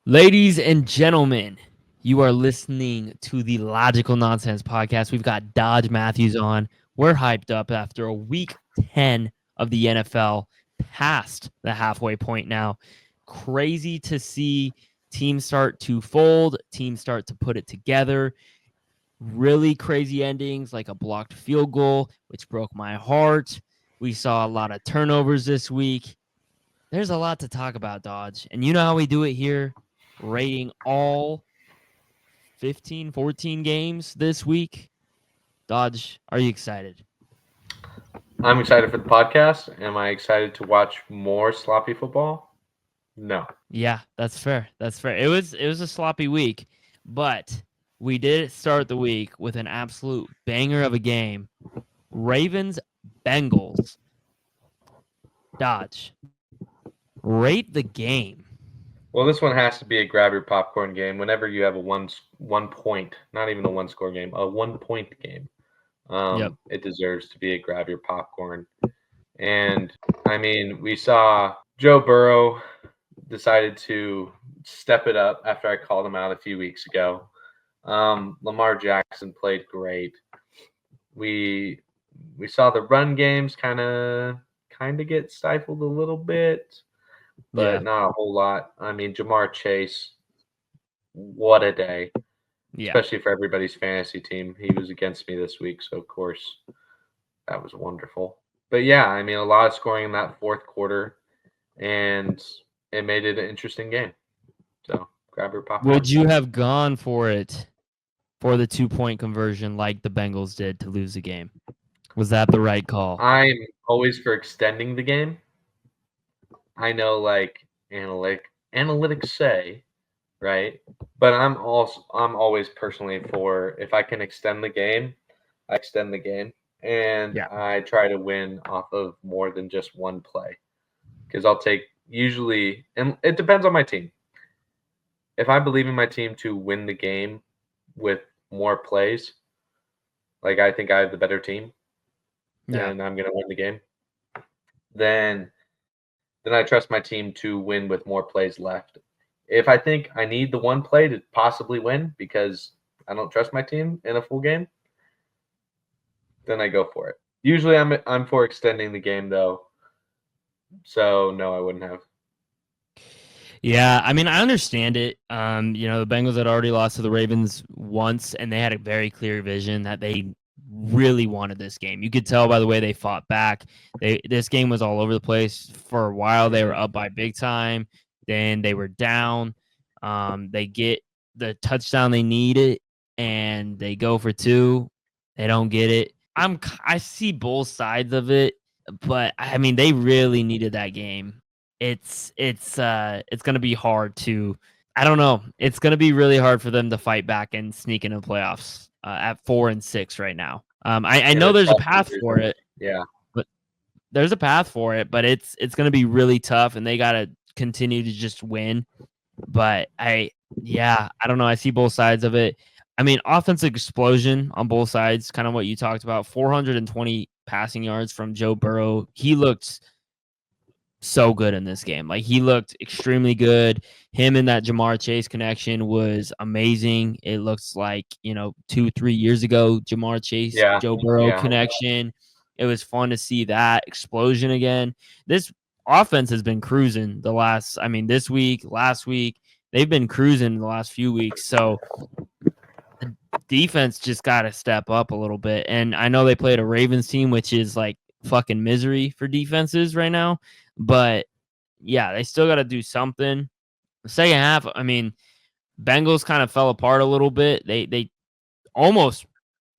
Ladies and gentlemen, you are listening to the Logical Nonsense podcast. We've got Dodge Matthews on. We're hyped up after a week 10 of the NFL, past the halfway point now. Crazy to see teams start to fold, teams start to put it together. Really crazy endings like a blocked field goal, which broke my heart. We saw a lot of turnovers this week. There's a lot to talk about, Dodge. And you know how we do it here, rating all 15, 14 games this week. Dodge, are you excited? I'm excited for the podcast. Am I excited to watch more sloppy football? No. Yeah, that's fair. That's fair. It was a sloppy week, but we did start the week with an absolute banger of a game. Ravens Bengals. Dodge. Rate the game. Well, this one has to be a grab your popcorn game. Whenever you have a one point, not even a one score game, a 1 point game, Yep. it deserves to be a grab your popcorn. And I mean, we saw Joe Burrow decided to step it up after I called him out a few weeks ago. Lamar Jackson played great. We saw the run games kind of get stifled a little bit, but Yeah. not a whole lot. I mean, Jamar Chase, what a day, Yeah. especially for everybody's fantasy team. He was against me this week, so of course that was wonderful. But yeah, I mean, a lot of scoring in that fourth quarter, and it made it an interesting game. So grab your popcorn. Would you have gone for it for the 2-point conversion like the Bengals did to lose the game? Was that the right call? I'm always for extending the game. I know, like analytics say, right? But I'm always personally for, if I can extend the game, I extend the game, and Yeah. I try to win off of more than just one play, because I'll take usually, and it depends on my team. If I believe in my team to win the game with more plays, like I think I have the better team Yeah. and I'm gonna win the game, then I trust my team to win with more plays left. If I think I need the one play to possibly win because I don't trust my team in a full game, then I go for it. Usually I'm for extending the game though. So no, I wouldn't have. Yeah, I mean, I understand it. The Bengals had already lost to the Ravens once, and they had a very clear vision that they really wanted this game. You could tell by the way they fought back. This game was all over the place for a while. They were up by big time, then they were down. They get the touchdown they needed, and they go for two. They don't get it. I see both sides of it, but I mean, they really needed that game. It's gonna be hard to. I don't know. It's gonna be really hard for them to fight back and sneak into the playoffs at 4-6 right now. I In know a there's a tough path for division. it, Yeah. but there's a path for it, but it's gonna be really tough, and they gotta continue to just win. But I don't know. I see both sides of it. I mean, offensive explosion on both sides, kind of what you talked about. 420 passing yards from Joe Burrow. He looked so good in this game. Like, he looked extremely good. Him and that Jamar Chase connection was amazing. It looks like, 2-3 years ago, Jamar Chase, Yeah. Joe Burrow Yeah. connection. It was fun to see that explosion again. This offense has been cruising this week, last week. They've been cruising the last few weeks. So the defense just got to step up a little bit. And I know they played a Ravens team, which is like fucking misery for defenses right now. But yeah, they still got to do something. The second half, I mean, Bengals kind of fell apart a little bit. They almost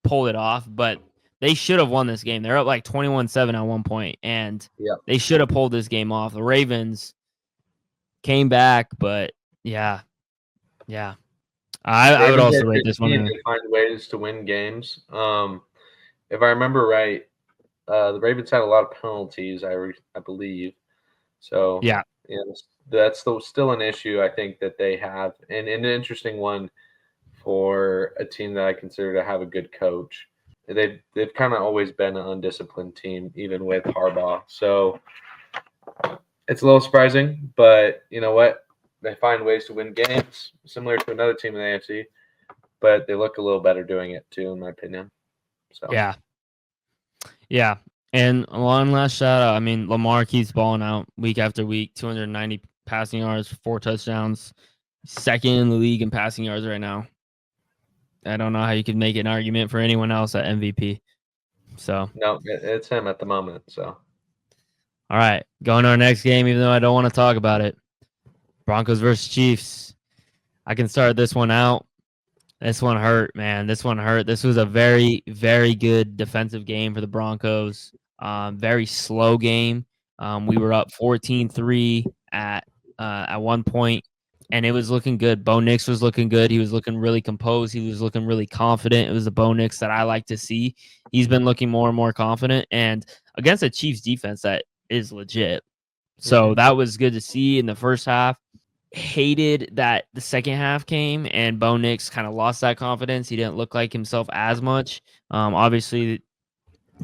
pulled it off, but they should have won this game. They're up like 21-7 at one point, and Yeah. they should have pulled this game off. The Ravens came back, but yeah. I would Ravens also are a rate good this team. one. They find ways to win games. If I remember right, the Ravens had a lot of penalties. I believe. So Yeah. yeah, that's still an issue I think that they have, and an interesting one for a team that I consider to have a good coach. They've kind of always been an undisciplined team, even with Harbaugh. So it's a little surprising, but you know what? They find ways to win games, similar to another team in the AFC, but they look a little better doing it too, in my opinion. So Yeah. And one last shout out. I mean, Lamar keeps balling out week after week, 290 passing yards, 4 touchdowns, second in the league in passing yards right now. I don't know how you could make an argument for anyone else at MVP. So no, it's him at the moment. So all right, going to our next game, even though I don't want to talk about it. Broncos versus Chiefs. I can start this one out. This one hurt, man. This one hurt. This was a very, very good defensive game for the Broncos. Very slow game. We were up 14-3 at one point, and it was looking good. Bo Nix was looking good. He was looking really composed. He was looking really confident. It was the Bo Nix that I like to see. He's been looking more and more confident, and against a Chiefs defense that is legit. So that was good to see in the first half. Hated that the second half came and Bo Nix kind of lost that confidence. He didn't look like himself as much. Obviously,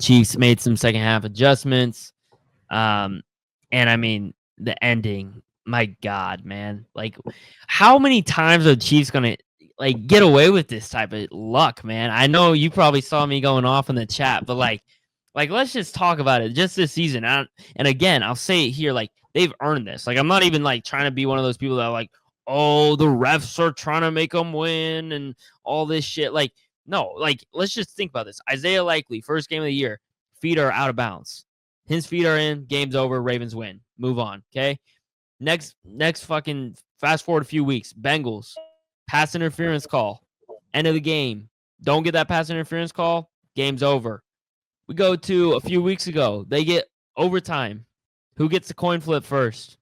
Chiefs made some second half adjustments. And I mean, the ending, my God, man. Like, how many times are Chiefs going to get away with this type of luck, man? I know you probably saw me going off in the chat, but like let's just talk about it just this season. And again, I'll say it here, they've earned this. I'm not even trying to be one of those people that are oh, the refs are trying to make them win and all this shit. No, let's just think about this. Isaiah Likely, first game of the year, feet are out of bounds. His feet are in, game's over, Ravens win. Move on, okay? Next fucking fast forward a few weeks. Bengals, pass interference call. End of the game. Don't get that pass interference call, game's over. We go to a few weeks ago. They get overtime. Who gets the coin flip first?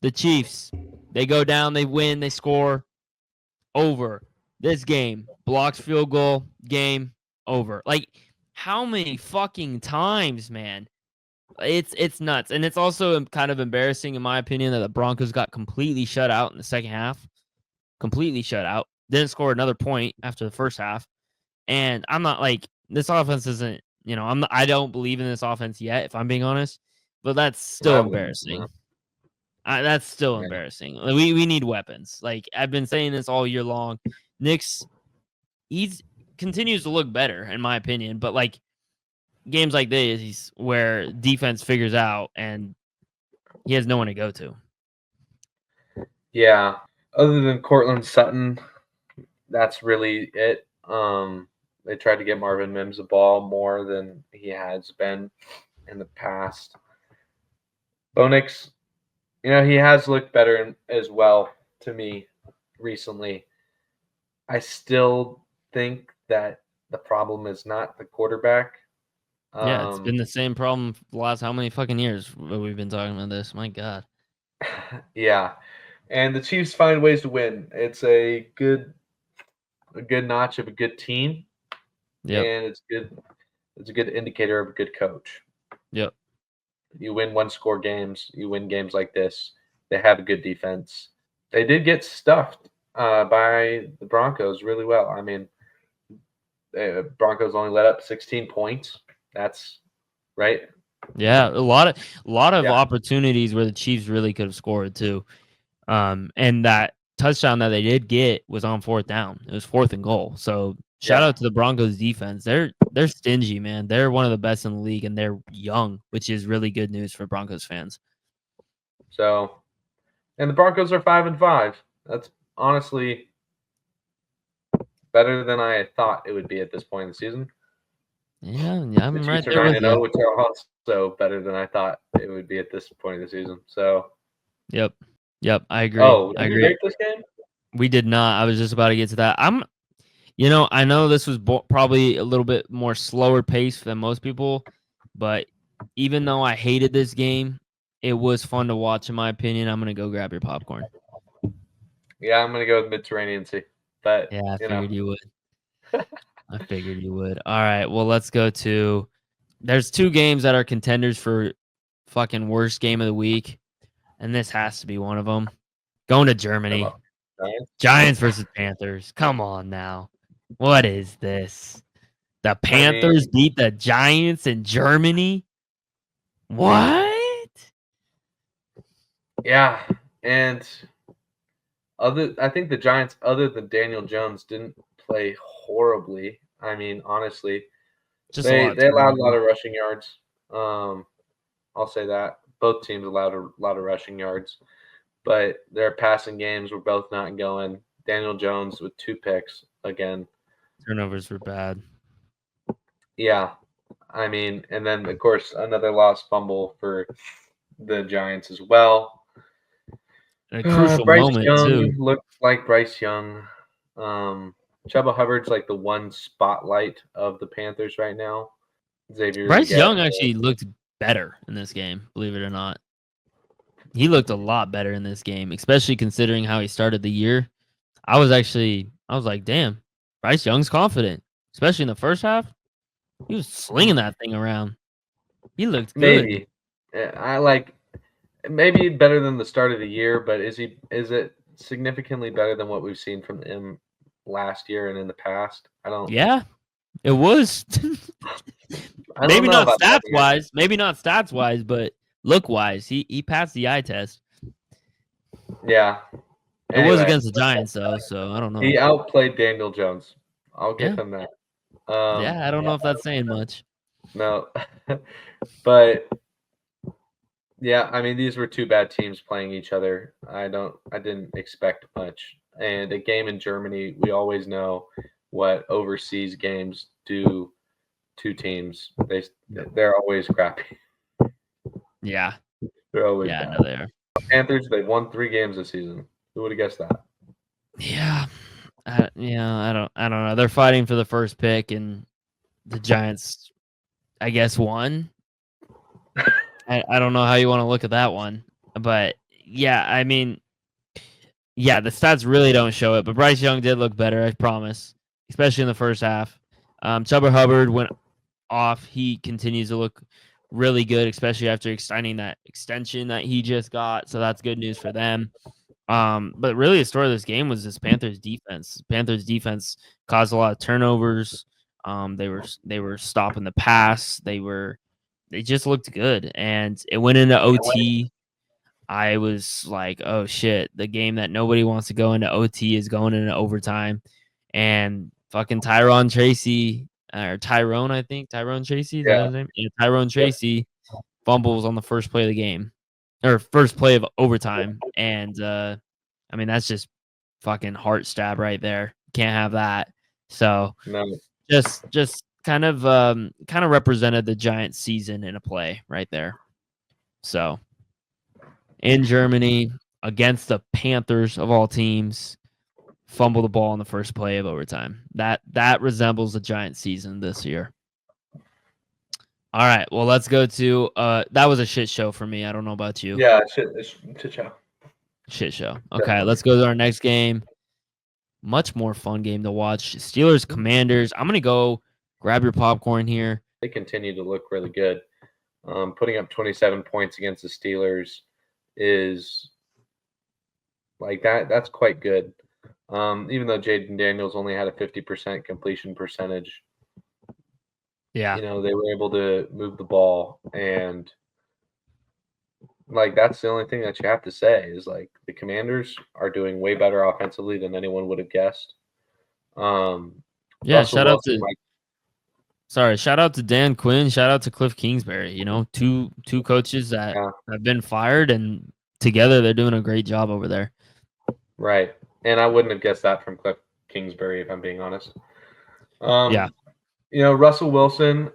The Chiefs. They go down, they win, they score. Over. This game. Blocks field goal. Game. Over. How many fucking times, man? It's nuts. And it's also kind of embarrassing, in my opinion, that the Broncos got completely shut out in the second half. Completely shut out. Didn't score another point after the first half. And I'm not this offense isn't, I don't believe in this offense yet, if I'm being honest. But that's still embarrassing. That's still embarrassing. We need weapons. I've been saying this all year long. Nix, he continues to look better, in my opinion. But games like this, where defense figures out and he has no one to go to. Yeah. Other than Cortland Sutton, that's really it. They tried to get Marvin Mims the ball more than he has been in the past. Bo Nix, he has looked better as well to me recently. I still think that the problem is not the quarterback. Yeah, it's been the same problem for the last how many fucking years we've been talking about this. My God. Yeah. And the Chiefs find ways to win. It's a good notch of a good team. Yep. And it's a good indicator of a good coach. Yep. You win one-score games. You win games like this. They have a good defense. They did get stuffed by the Broncos really well. I mean, Broncos only let up 16 points. That's right. Yeah, a lot of opportunities where the Chiefs really could have scored too. And that touchdown that they did get was on 4th down. It was 4th and goal. So shout out to the Broncos defense. They're stingy, man. They're one of the best in the league, and they're young, which is really good news for Broncos fans. So, and the Broncos are 5-5. That's honestly better than I thought it would be at this point in the season. Yeah, I'm right there with you. Which are also better than I thought it would be at this point of the season. So, yep, I agree. Oh, I agree. Rate this game? We did not. I was just about to get to that. I know this was probably a little bit more slower pace than most people, but even though I hated this game, it was fun to watch, in my opinion. I'm going to go grab your popcorn. Yeah, I'm going to go with Mediterranean Sea. But, yeah, I figured you would. I figured you would. All right, well, let's go to – there's 2 games that are contenders for fucking worst game of the week, and this has to be one of them. Going to Germany. Giants versus Panthers. Come on now. What is this? The Panthers beat the Giants in Germany? What? Yeah, and I think the Giants, other than Daniel Jones, didn't play horribly. I mean, honestly, Just a lot of they allowed a lot turnovers. of rushing yards. I'll say that both teams allowed a lot of rushing yards, but their passing games were both not going. Daniel Jones with 2 picks again. Turnovers were bad. Yeah, I mean, and then of course another lost fumble for the Giants as well. In a crucial Bryce moment too. Young looked like Bryce Young. Chuba Hubbard's like the one spotlight of the Panthers right now. Xavier Bryce Legette. Young actually looked better in this game, believe it or not. He looked a lot better in this game, especially considering how he started the year. I was like, damn, Bryce Young's confident, especially in the first half. He was slinging that thing around. He looked good. Maybe. I like maybe better than the start of the year, but is it significantly better than what we've seen from him last year and in the past? Yeah, it was. I don't Maybe know not about that stats wise, but look wise, he passed the eye test. yet. Yeah. It was Anyway, against the Giants though, so I don't know. he outplayed Daniel Jones. I'll give Yeah, him that. yeah, I don't Yeah, know if that's saying much. no. But yeah, I mean these were 2 bad teams playing each other. I didn't expect much. And a game in Germany, we always know what overseas games do to teams. They're always crappy. Yeah, They're always yeah, bad. no, they are. Panthers, they've won 3 games this season. Who would have guessed that? Yeah, I don't know. They're fighting for the first pick, and the Giants, I guess, won. I don't know how you want to look at that one, but yeah, I mean, yeah, the stats really don't show it, but Bryce Young did look better, I promise, especially in the first half. Chuba Hubbard went off. He continues to look really good, especially after extending that extension that he just got. So that's good news for them. But really, the story of this game was this Panthers defense. Panthers defense caused a lot of turnovers. They were stopping the pass. They just looked good, and it went into OT. I was like, oh shit, the game that nobody wants to go into OT is going into overtime. And fucking Tyrone Tracy, or Tyrone, I think. Tyrone Tracy, is that Yeah. his name? Yeah, Tyrone Yep. Tracy fumbles on the first play of the game. Or first play of overtime. And I mean, that's just fucking heart stab right there. Can't have that. So No. just kind of represented the Giants season in a play right there. So in Germany against the Panthers of all teams, fumble the ball in the first play of overtime. That resembles the Giants season this year. All right, well let's go to that was a shit show for me. I don't know about you. Yeah, shit show. Shit show. Okay, Definitely. let's go to our next game. Much more fun game to watch. Steelers Commanders. I'm gonna go grab your popcorn here. They continue to look really good. Putting up 27 points against the Steelers is like that. That's quite good. Even though Jaden Daniels only had a 50% completion percentage, Yeah. they were able to move the ball, and like that's the only thing that you have to say is like the Commanders are doing way better offensively than anyone would have guessed. Yeah, Russell Wilson, shout out to Dan Quinn, shout out to Cliff Kingsbury, two coaches that yeah, have been fired, and together they're doing a great job over there. right. And I wouldn't have guessed that from Cliff Kingsbury, if I'm being honest. Yeah. Russell Wilson,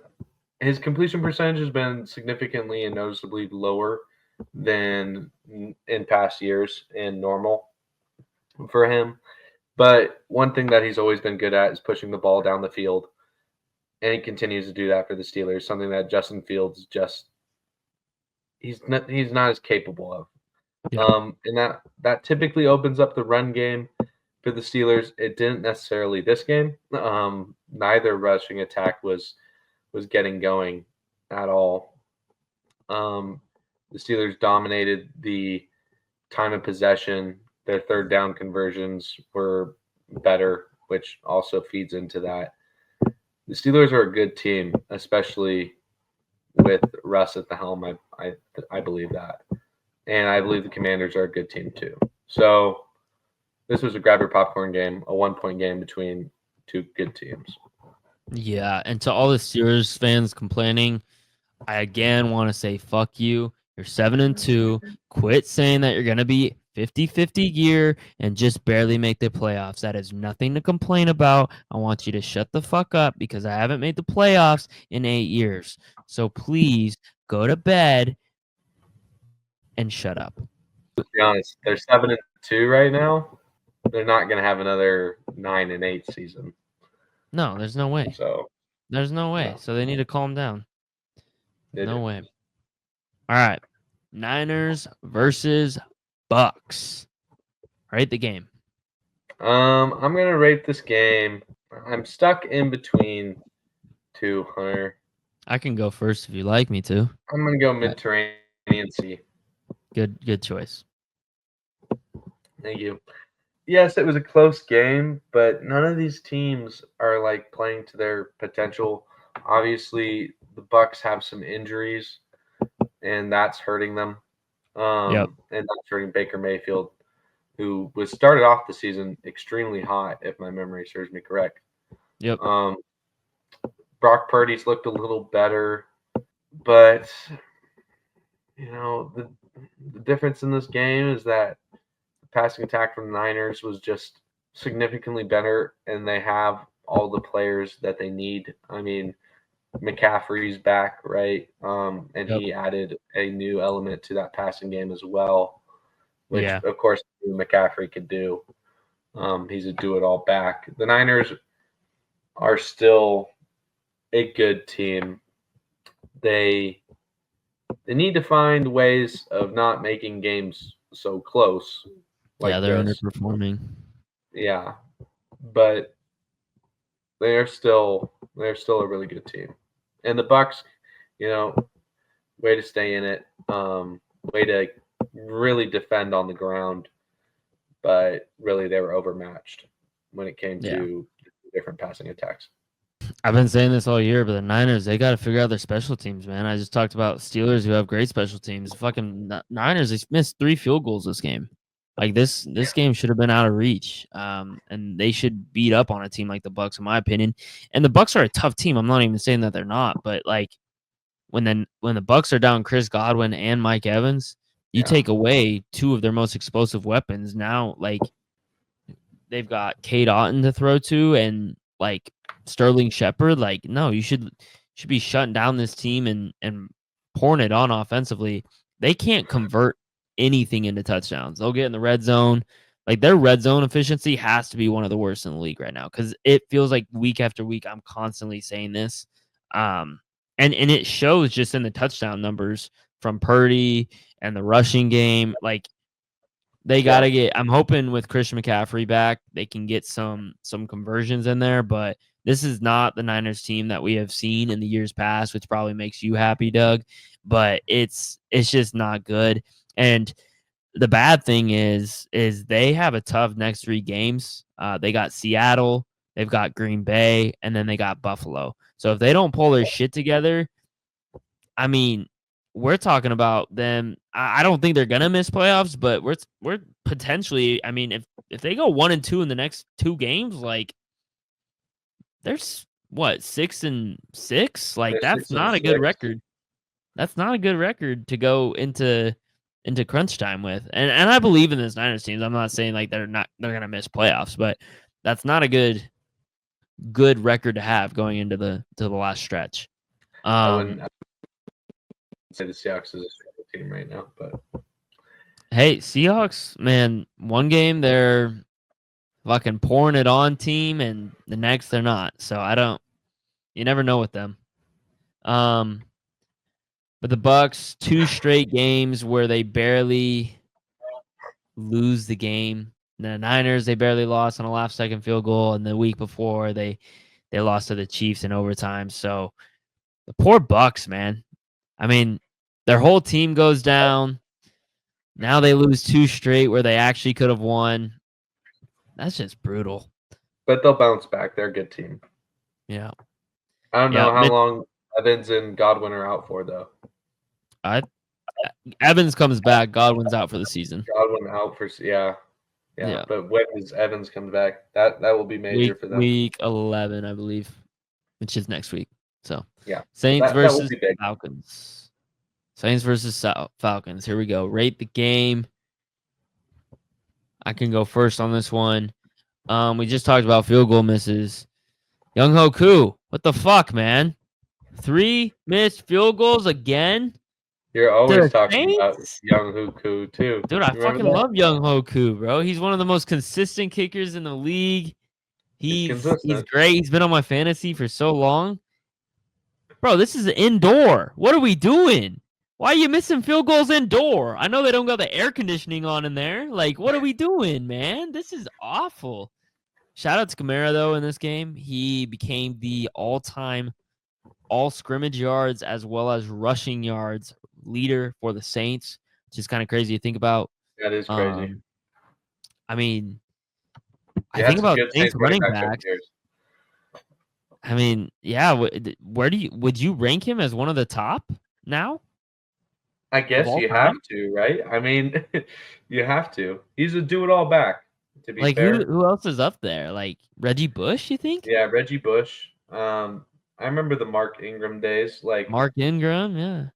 his completion percentage has been significantly and noticeably lower than in past years and normal for him. But one thing that he's always been good at is pushing the ball down the field. And he continues to do that for the Steelers, something that Justin Fields he's not as capable of. Yeah. And that typically opens up the run game for the Steelers. It didn't necessarily this game. Neither rushing attack was getting going at all. The Steelers dominated the time of possession. Their third down conversions were better, which also feeds into that. The Steelers are a good team, especially with Russ at the helm. I believe that. And I believe the Commanders are a good team too. So This was a grab your popcorn game, a 1-point game between two good teams. Yeah, and to all the Steelers fans complaining, I again want to say fuck you. You're 7-2. Quit saying that you're going to be 50-50 year and just barely make the playoffs. That is nothing to complain about. I want you to shut the fuck up because I haven't made the playoffs in 8 years. So please go to bed and shut up. To be honest, they're 7-2 right now. They're not going to have another 9-8 season. No, there's no way. So There's no way. no. So they need to calm down. They No do. way. All right. Niners versus Bucks. Rate the game. I'm gonna rate this game. I'm stuck in between two, Hunter. I can go first if you like me to. I'm gonna go Mediterranean Sea. Good choice. Thank you. Yes, it was a close game, but none of these teams are like playing to their potential. Obviously, the Bucks have some injuries, and that's hurting them. Yep. And that's hurting Baker Mayfield, who was started off the season extremely hot, if my memory serves me correct. Yep. Brock Purdy's looked a little better, but the difference in this game is that the passing attack from the Niners was just significantly better, and they have all the players that they need. I mean, McCaffrey's back, right? And Yep. he added a new element to that passing game as well, which Yeah. of course McCaffrey could do. He's a do-it-all back. The Niners are still a good team. They need to find ways of not making games so close. Like yeah, they're this. underperforming. Yeah, but they're still a really good team. And the Bucks, way to stay in it. Way to really defend on the ground, but really they were overmatched when it came to different passing attacks. I've been saying this all year, but the Niners, they got to figure out their special teams, man. I just talked about Steelers who have great special teams. Fucking Niners, they missed 3 field goals this game. Like this game should have been out of reach. And they should beat up on a team like the Bucks, in my opinion. And the Bucks are a tough team. I'm not even saying that they're not, but like when the Bucks are down Chris Godwin and Mike Evans, you take away 2 of their most explosive weapons. Now, like they've got Cade Otton to throw to and like Sterling Shepard. Like, no, you should be shutting down this team and pouring it on offensively. They can't convert anything into touchdowns. They'll get in the red zone. Like their red zone efficiency has to be one of the worst in the league right now because it feels like week after week I'm constantly saying this. And it shows just in the touchdown numbers from Purdy and the rushing game. Like they got to get. I'm hoping with Christian McCaffrey back, they can get some conversions in there. But this is not the Niners team that we have seen in the years past, which probably makes you happy, Doug. But it's just not good. And the bad thing is they have a tough next 3 games. They got Seattle, they've got Green Bay, and then they got Buffalo. So if they don't pull their shit together, I mean, we're talking about them. I don't think they're gonna miss playoffs, but we're potentially. I mean, if they go 1-2 in the next 2 games, like there's what 6-6. Like They're that's not a good record. That's not a good record to go into crunch time with. And I believe in this Niners teams. I'm not saying like they're gonna miss playoffs, but that's not a good record to have going into the last stretch. I wouldn't say the Seahawks is a strong team right now, but hey, Seahawks, man, one game they're fucking pouring it on team, and the next they're not. So you never know with them. But the Bucks, 2 straight games where they barely lose the game. The Niners, they barely lost on a last-second field goal, and the week before they lost to the Chiefs in overtime. So the poor Bucks, man. I mean, their whole team goes down. Now they lose 2 straight where they actually could have won. That's just brutal. But they'll bounce back. They're a good team. Yeah. I don't know how long Evans and Godwin are out for, though. Evans comes back. Godwin's out for the season. Godwin out for Yeah. But when does Evans come back? That will be major for them. Week 11, I believe, which is next week. So yeah, Saints that will versus be big. Falcons. Saints versus Falcons. Here we go. Rate the game. I can go first on this one. We just talked about field goal misses. Young-Ho Koo, what the fuck, man? 3 missed field goals again? You're always The talking about Saints? Young-Ho Koo too. Dude, I fucking love Young-Ho Koo, bro. He's one of the most consistent kickers in the league. He's great. He's been on my fantasy for so long. Bro, this is indoor. What are we doing? Why are you missing field goals indoor? I know they don't got the air conditioning on in there. Like, what are we doing, man? This is awful. Shout out to Kamara, though, in this game. He became the all-time all-scrimmage yards as well as rushing yards leader for the Saints, which is kind of crazy to think about. That is crazy. I mean, I think about Saints running backs. I mean, yeah. Would you rank him as one of the top now? I guess you have to, right? I mean, you have to. He's a do-it-all back. To be fair, who else is up there? Like Reggie Bush, you think? Yeah, Reggie Bush. I remember the Mark Ingram days. Like Mark Ingram, yeah.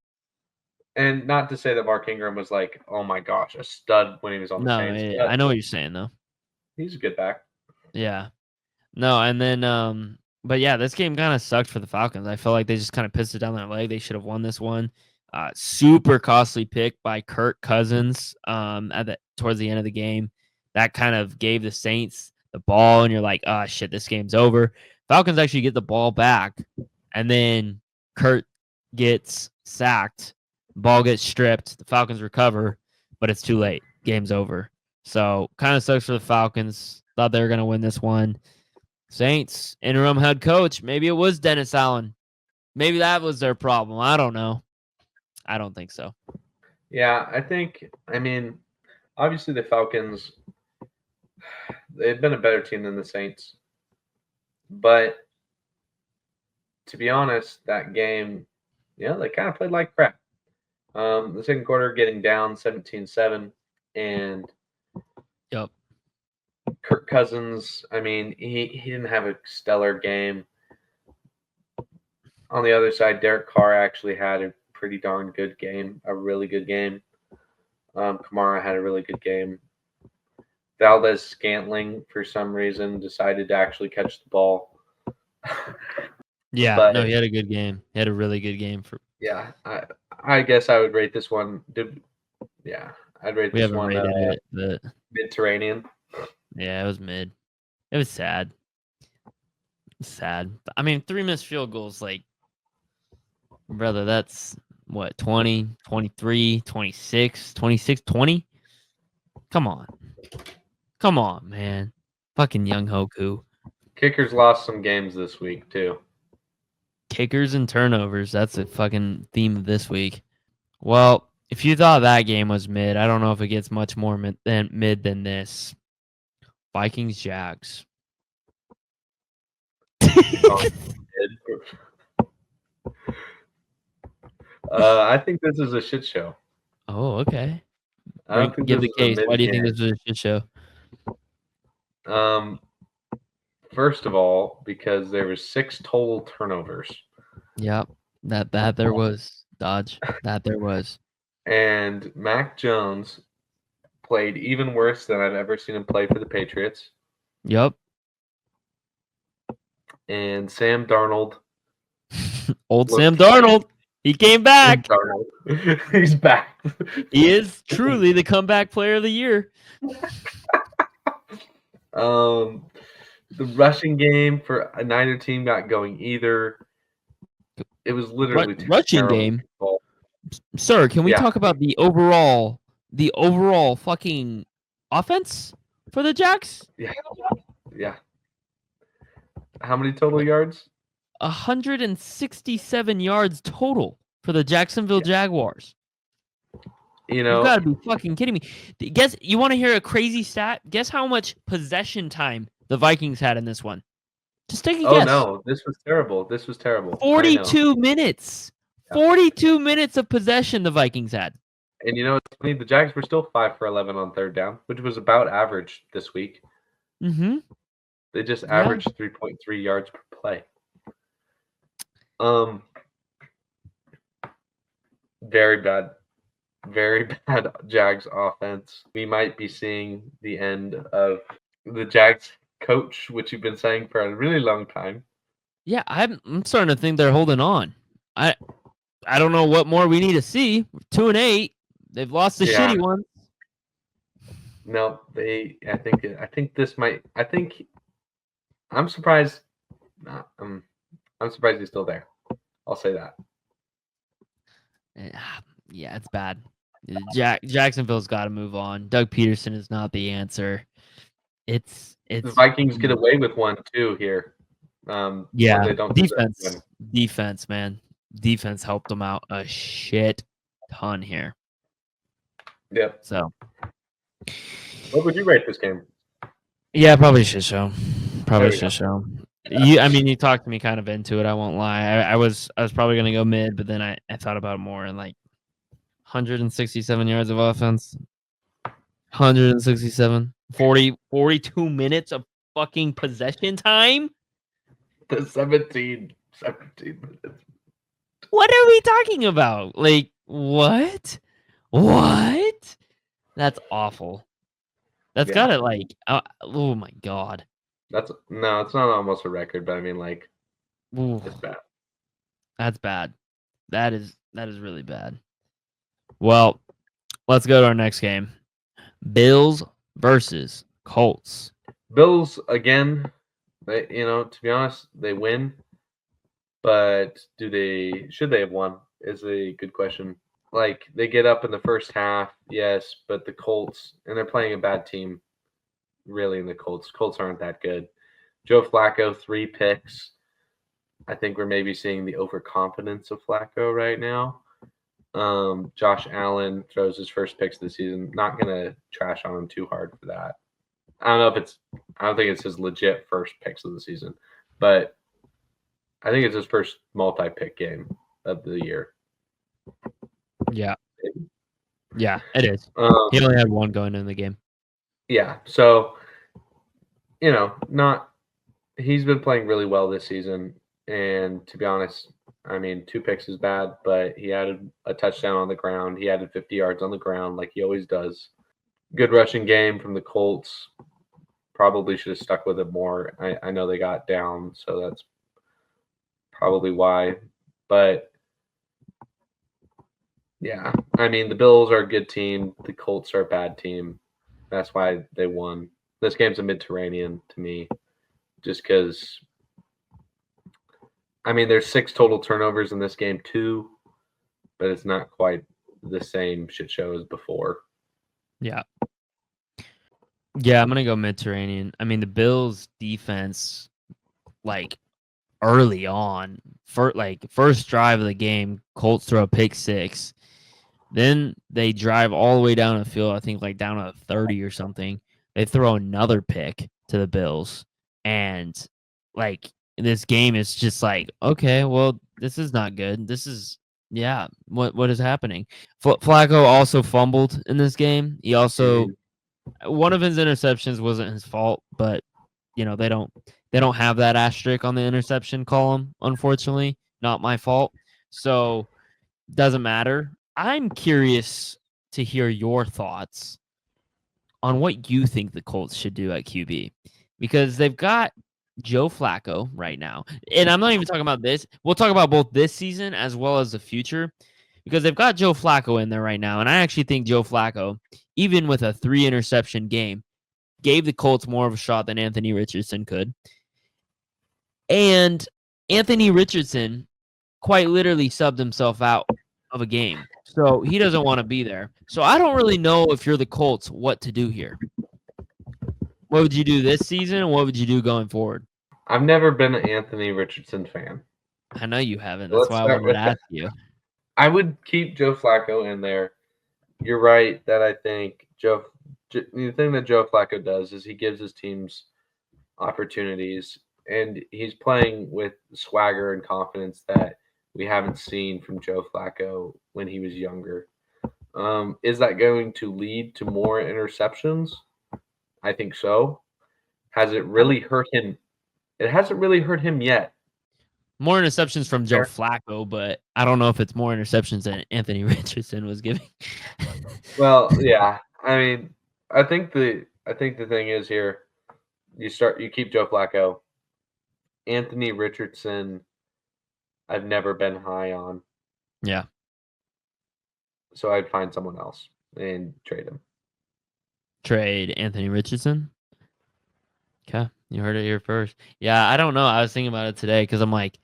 And not to say that Mark Ingram was like, oh my gosh, a stud when he was on the Saints. No, I know what you're saying though. He's a good back. Yeah. No, and then but yeah, this game kind of sucked for the Falcons. I felt like they just kind of pissed it down their leg. They should have won this one. Super costly pick by Kirk Cousins towards the end of the game. That kind of gave the Saints the ball, and you're like, oh, shit, this game's over. Falcons actually get the ball back, and then Kurt gets sacked. Ball gets stripped. The Falcons recover, but it's too late. Game's over. So kind of sucks for the Falcons. Thought they were going to win this one. Saints, interim head coach. Maybe it was Dennis Allen. Maybe that was their problem. I don't know. I don't think so. Yeah, I mean, obviously the Falcons, they've been a better team than the Saints. But to be honest, that game, they kind of played like crap. The second quarter getting down 17-7, and yep. Kirk Cousins, I mean, he didn't have a stellar game. On the other side, Derek Carr actually had a pretty darn good game, a really good game. Kamara had a really good game. Valdez-Scantling, for some reason, decided to actually catch the ball. Yeah, he had a good game. He had a really good game. Yeah, I guess I would rate this one. I'd rate this one rated it, but Mediterranean. Yeah, it was mid. It was sad. Sad. I mean, 3 missed field goals, like, brother, that's what, 20, 23, 26, 26, 20? Come on. Come on, man. Fucking Young-Ho Koo. Kickers lost some games this week, too. Kickers and turnovers. That's a fucking theme of this week. Well, if you thought that game was mid, I don't know if it gets much more mid than this. Vikings, Jags. I think this is a shit show. Oh, okay. Give the case. Why do you think this is a shit show? First of all, because there was 6 total turnovers. Yep. That there was. Dodge. That there was. And Mac Jones played even worse than I've ever seen him play for the Patriots. Yep. And Sam Darnold. Sam Darnold. He came back. He's back. He is truly the comeback player of the year. The rushing game for neither team got going either. It was literally rushing game. Sir, can we talk about the overall fucking offense for the Jacks? Yeah. How many total yards? 167 yards total for the Jacksonville Jaguars. You gotta be fucking kidding me. Guess you want to hear a crazy stat? Guess how much possession time the Vikings had in this one. Just take a guess. Oh no, this was terrible. 42 minutes. 42 minutes of possession the Vikings had. And it's funny, the Jags were still 5 for 11 on third down, which was about average this week. Mm-hmm. They just Yeah. averaged 3.3 yards per play. Very bad. Very bad Jags offense. We might be seeing the end of the Jags coach, which you've been saying for a really long time. Yeah, I'm starting to think they're holding on. I don't know what more we need to see. 2-8. They've lost the shitty ones. No, I think this might. I'm surprised. I'm surprised he's still there. I'll say that. Yeah, it's bad. Jacksonville's got to move on. Doug Peterson is not the answer. It's The Vikings get away with one too here. Yeah, they don't defense, man. Defense helped them out a shit ton here. Yep. So, what would you rate this game? Yeah, probably shit show. You talked me kind of into it. I won't lie. I was probably gonna go mid, but then I thought about it more and 167 yards of offense. 167. 42 minutes of fucking possession time. The 17 minutes. What are we talking about? What? What? That's awful. That's gotta oh my god. It's not almost a record, but it's bad. That's bad. That is really bad. Well, let's go to our next game. Bills versus Colts. Bills again. To be honest, they win. But should they have won? Is a good question. They get up in the first half, yes, but the Colts, and they're playing a bad team. Really, in the Colts aren't that good. Joe Flacco, 3 picks. I think we're maybe seeing the overconfidence of Flacco right now. Josh Allen throws his first picks of the season. Not gonna trash on him too hard for that. I don't think it's his legit first picks of the season, but I think it's his first multi-pick game of the year. Yeah. Yeah, it is. He only had one going in the game. Yeah, so he's been playing really well this season, and to be honest, 2 picks is bad, but he added a touchdown on the ground. He added 50 yards on the ground like he always does. Good rushing game from the Colts. Probably should have stuck with it more. I know they got down, so that's probably why. But yeah, the Bills are a good team. The Colts are a bad team. That's why they won. This game's a Mediterranean to me, just because. There's 6 total turnovers in this game too, but it's not quite the same shit show as before. Yeah. Yeah, I'm gonna go Mediterranean. The Bills defense, early on, first drive of the game, Colts throw a pick 6. Then they drive all the way down the field, I think down to 30 or something. They throw another pick to the Bills. And this game is just okay, well, this is not good. This is what is happening? Flacco also fumbled in this game. He also one of his interceptions wasn't his fault, but they don't have that asterisk on the interception column, unfortunately. Not my fault. So doesn't matter. I'm curious to hear your thoughts on what you think the Colts should do at QB, because they've got Joe Flacco right now. And I'm not even talking about this. We'll talk about both this season as well as the future, because they've got Joe Flacco in there right now. And I actually think Joe Flacco, even with a 3 interception game, gave the Colts more of a shot than Anthony Richardson could. And Anthony Richardson quite literally subbed himself out of a game. So he doesn't want to be there. So I don't really know, if you're the Colts, what to do here. What would you do this season, and what would you do going forward? I've never been an Anthony Richardson fan. I know you haven't. That's why I wanted to ask you. I would keep Joe Flacco in there. You're right that I think the thing that Joe Flacco does is he gives his teams opportunities, and he's playing with swagger and confidence that we haven't seen from Joe Flacco when he was younger. Is that going to lead to more interceptions? I think so. Has it really hurt him? It hasn't really hurt him yet. More interceptions from Joe Fair. Flacco, but I don't know if it's more interceptions than Anthony Richardson was giving. Well, yeah. I mean, I think the thing is here, you keep Joe Flacco. Anthony Richardson, I've never been high on, Yeah. so I'd find someone else and trade him. Trade Anthony Richardson. Okay. You heard it here first. Yeah, I don't know. I was thinking about it today because I'm like,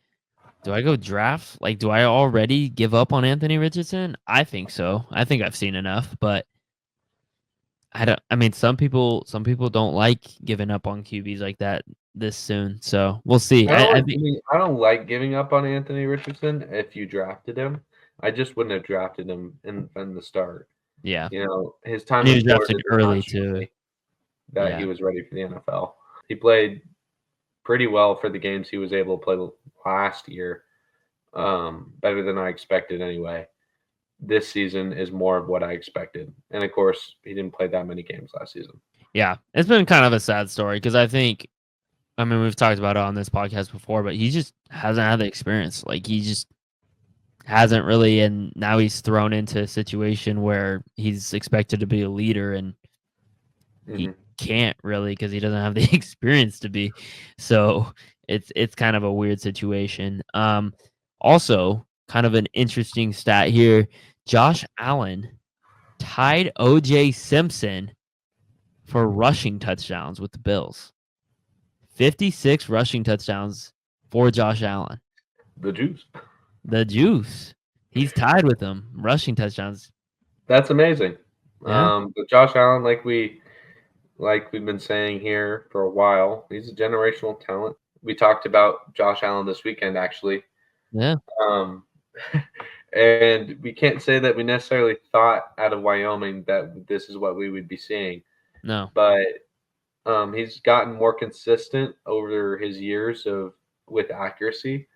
do I go draft? Like, do I already give up on Anthony Richardson? I think so. I think I've seen enough, but I mean, some people don't like giving up on QBs like that this soon. So we'll see. I think I don't like giving up on Anthony Richardson if you drafted him. I just wouldn't have drafted him in the start. yeah. You know, his And time he in was Florida drafted did early not show too. me that he Yeah. was ready for the NFL. He played pretty well for the games he was able to play last year. Better than I expected anyway. This season is more of what I expected. And of course, he didn't play that many games last season. Yeah. It's been kind of a sad story because I mean, we've talked about it on this podcast before, but he just hasn't had the experience. Like he just hasn't really, and now he's thrown into a situation where he's expected to be a leader and he can't really because he doesn't have the experience to be. So it's kind of a weird situation. Also kind of an interesting stat here. Josh Allen tied OJ Simpson for rushing touchdowns with the Bills. 56 rushing touchdowns for Josh Allen. The juice. The juice. He's tied with them rushing touchdowns. That's amazing. Yeah. But Josh Allen, like we've been saying here for a while, he's a generational talent. We talked about Josh Allen this weekend, actually. Yeah. Um, and we can't say that we necessarily thought out of Wyoming that this is what we would be seeing. No. But he's gotten more consistent over his years with accuracy,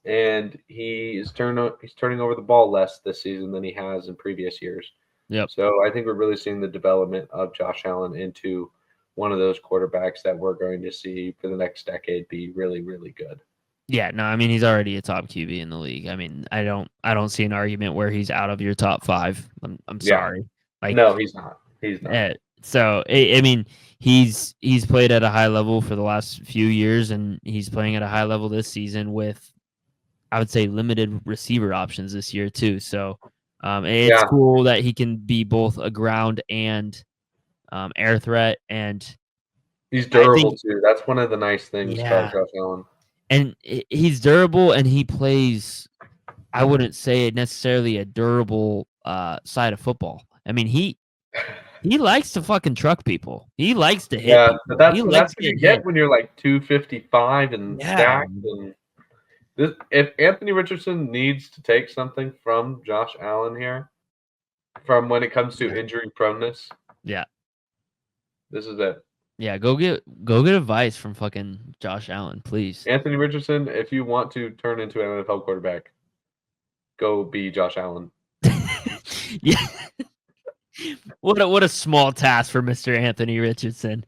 and he's turning over the ball less this season than he has in previous years. Yep. So I think we're really seeing the development of Josh Allen into one of those quarterbacks that we're going to see for the next decade be really, really good. Yeah, no, I mean he's already a top QB in the league. I mean, I don't see an argument where he's out of your top 5. I'm sorry. Like no, he's not. He's not. So I mean, he's played at a high level for the last few years, and he's playing at a high level this season with, I would say, limited receiver options this year too. So it's cool that he can be both a ground and air threat, and he's durable too. That's one of the nice things about Josh Allen. And he's durable, and he plays, I wouldn't say necessarily a durable side of football. I mean, he likes to fucking truck people. He likes to hit people. But that's what you get when you're like 255 and stacked. And if Anthony Richardson needs to take something from Josh Allen here, from when it comes to injury proneness, this is it. Yeah, go get advice from fucking Josh Allen, please. Anthony Richardson, if you want to turn into an NFL quarterback, go be Josh Allen. Yeah. What a small task for Mr. Anthony Richardson.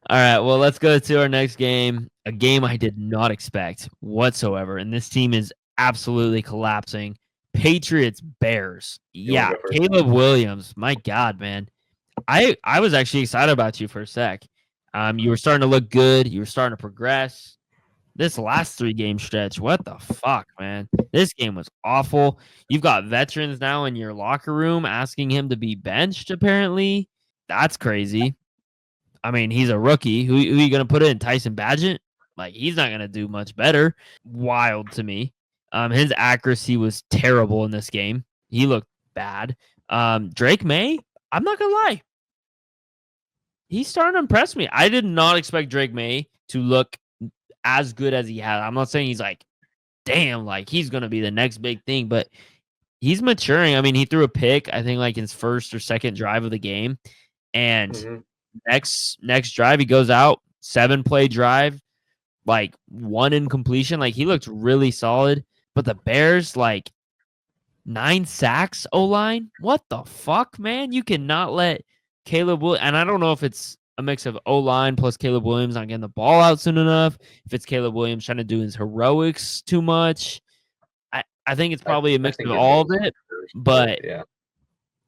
All right, well, let's go to our next game, a game I did not expect whatsoever, and this team is absolutely collapsing. Patriots Bears. Yeah, Caleb Williams. My God, man. I was actually excited about you for a sec. You were starting to look good. You were starting to progress. This last 3-game stretch, what the fuck, man? This game was awful. You've got veterans now in your locker room asking him to be benched, apparently. That's crazy. I mean, he's a rookie. Who are you going to put in? Tyson Badgett? Like, he's not going to do much better. Wild to me. His accuracy was terrible in this game. He looked bad. Drake May, I'm not going to lie. He's starting to impress me. I did not expect Drake May to look as good as he had. I'm not saying he's like, damn, like he's going to be the next big thing, but he's maturing. I mean, he threw a pick, I think like his first or second drive of the game. And next drive, he goes out, 7-play drive, like 1 incompletion. Like he looked really solid. But the Bears, like 9 sacks, O-line? What the fuck, man? You cannot let Caleb Williams, and I don't know if it's a mix of O-line plus Caleb Williams not getting the ball out soon enough, if it's Caleb Williams trying to do his heroics too much. I think it's probably a I mix of think it all of is it, both. but Yeah.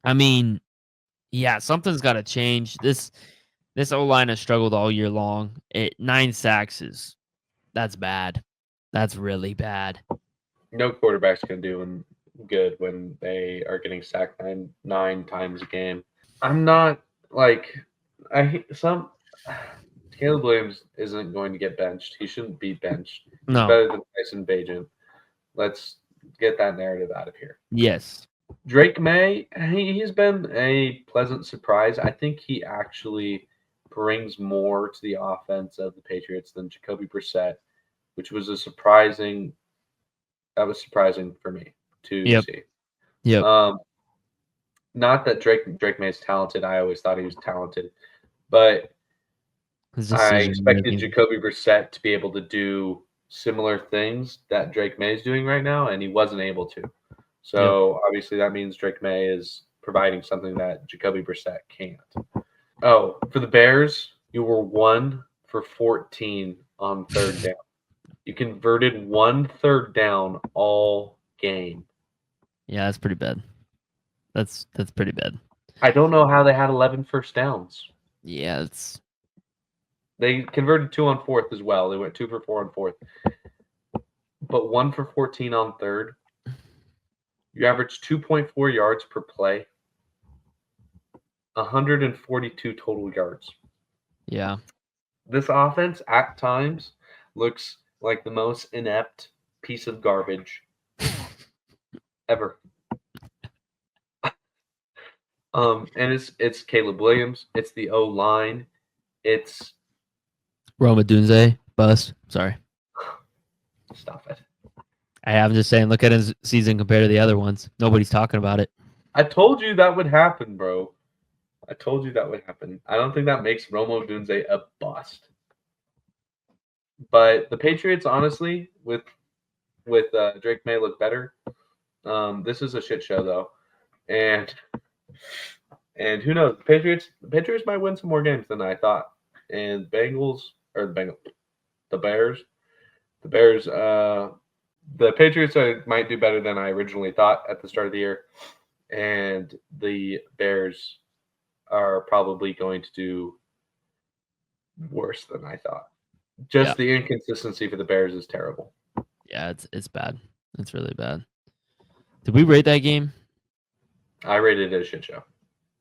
I mean, yeah, something's got to change. This O-line has struggled all year long. 9 sacks that's bad. That's really bad. No quarterback's gonna do good when they are getting sacked nine times a game. I'm not like some Caleb Williams isn't going to get benched. He shouldn't be benched. He's No. better than Tyson Bagent. Let's get that narrative out of here. Yes. Drake May, he's been a pleasant surprise. I think he actually brings more to the offense of the Patriots than Jacoby Brissett, which was surprising for me to see. Yep. Not that Drake May is talented. I always thought he was talented, but I expected Jacoby Brissett to be able to do similar things that Drake May is doing right now, and he wasn't able to. So obviously that means Drake May is providing something that Jacoby Brissett can't. Oh, for the Bears, you were 1 for 14 on third down. You converted 1 third down all game. Yeah, that's pretty bad. That's pretty bad. I don't know how they had 11 first downs. Yeah, They converted 2 on fourth as well. They went 2 for 4 on fourth. But 1 for 14 on third. You averaged 2.4 yards per play. 142 total yards. Yeah. This offense at times looks like the most inept piece of garbage ever. And it's Caleb Williams, it's the O line, it's Roma Dunze bust. Sorry. Stop it. I'm just saying, look at his season compared to the other ones. Nobody's talking about it. I told you that would happen, bro. I told you that would happen. I don't think that makes Romo Dunze a bust. But the Patriots, honestly, with Drake May look better. This is a shit show though, and who knows? The Patriots might win some more games than I thought. And the Bears. The Patriots might do better than I originally thought at the start of the year, and the Bears are probably going to do worse than I thought. Just the inconsistency for the Bears is terrible. Yeah, it's bad. It's really bad. Did we rate that game? I rated it a shit show.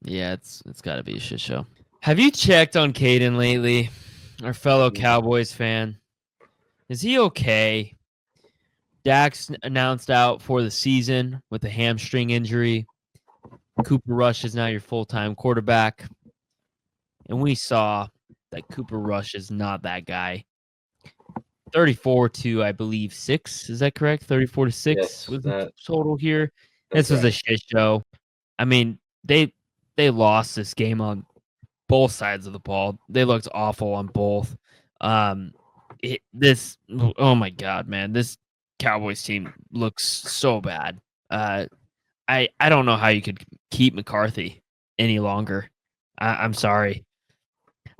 Yeah, it's got to be a shit show. Have you checked on Caden lately? Our fellow Cowboys fan. Is he okay? Dak's announced out for the season with a hamstring injury. Cooper Rush is now your full-time quarterback. And we saw that Cooper Rush is not that guy. 34 to, I believe, 6. Is that correct? 34 to 6 yes, was the total here. This was right. a shit show. I mean, they lost this game on both sides of the ball. They looked awful on both. Oh my God, man. This Cowboys team looks so bad. I don't know how you could keep McCarthy any longer. I'm sorry.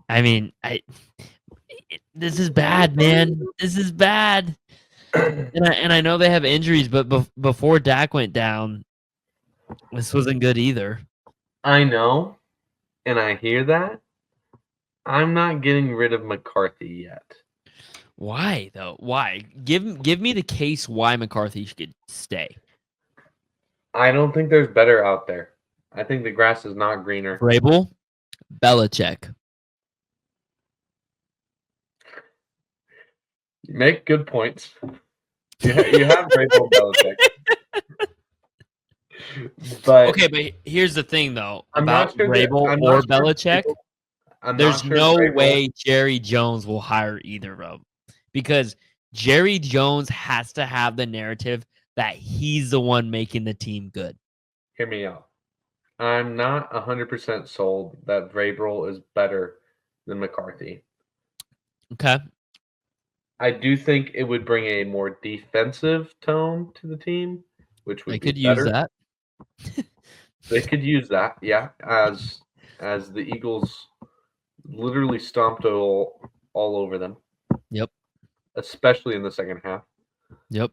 I mean, this is bad, man. This is bad. And I know they have injuries, but before Dak went down, this wasn't good either. I know, and I hear that. I'm not getting rid of McCarthy yet. Why though? Why? Give me the case why McCarthy should stay. I don't think there's better out there. I think the grass is not greener. Vrabel, Belichick. You make good points. You have Vrabel and Belichick. But okay, but here's the thing though I'm about not sure Vrabel or Belichick. There's sure no Vrabel, way Jerry Jones will hire either of them because Jerry Jones has to have the narrative that he's the one making the team good. Hear me out. I'm not 100% sold that Vrabel is better than McCarthy. Okay. I do think it would bring a more defensive tone to the team. which would They be could use better. that. They could use that, yeah, as the Eagles literally stomped all over them. Yep. Especially in the second half. Yep.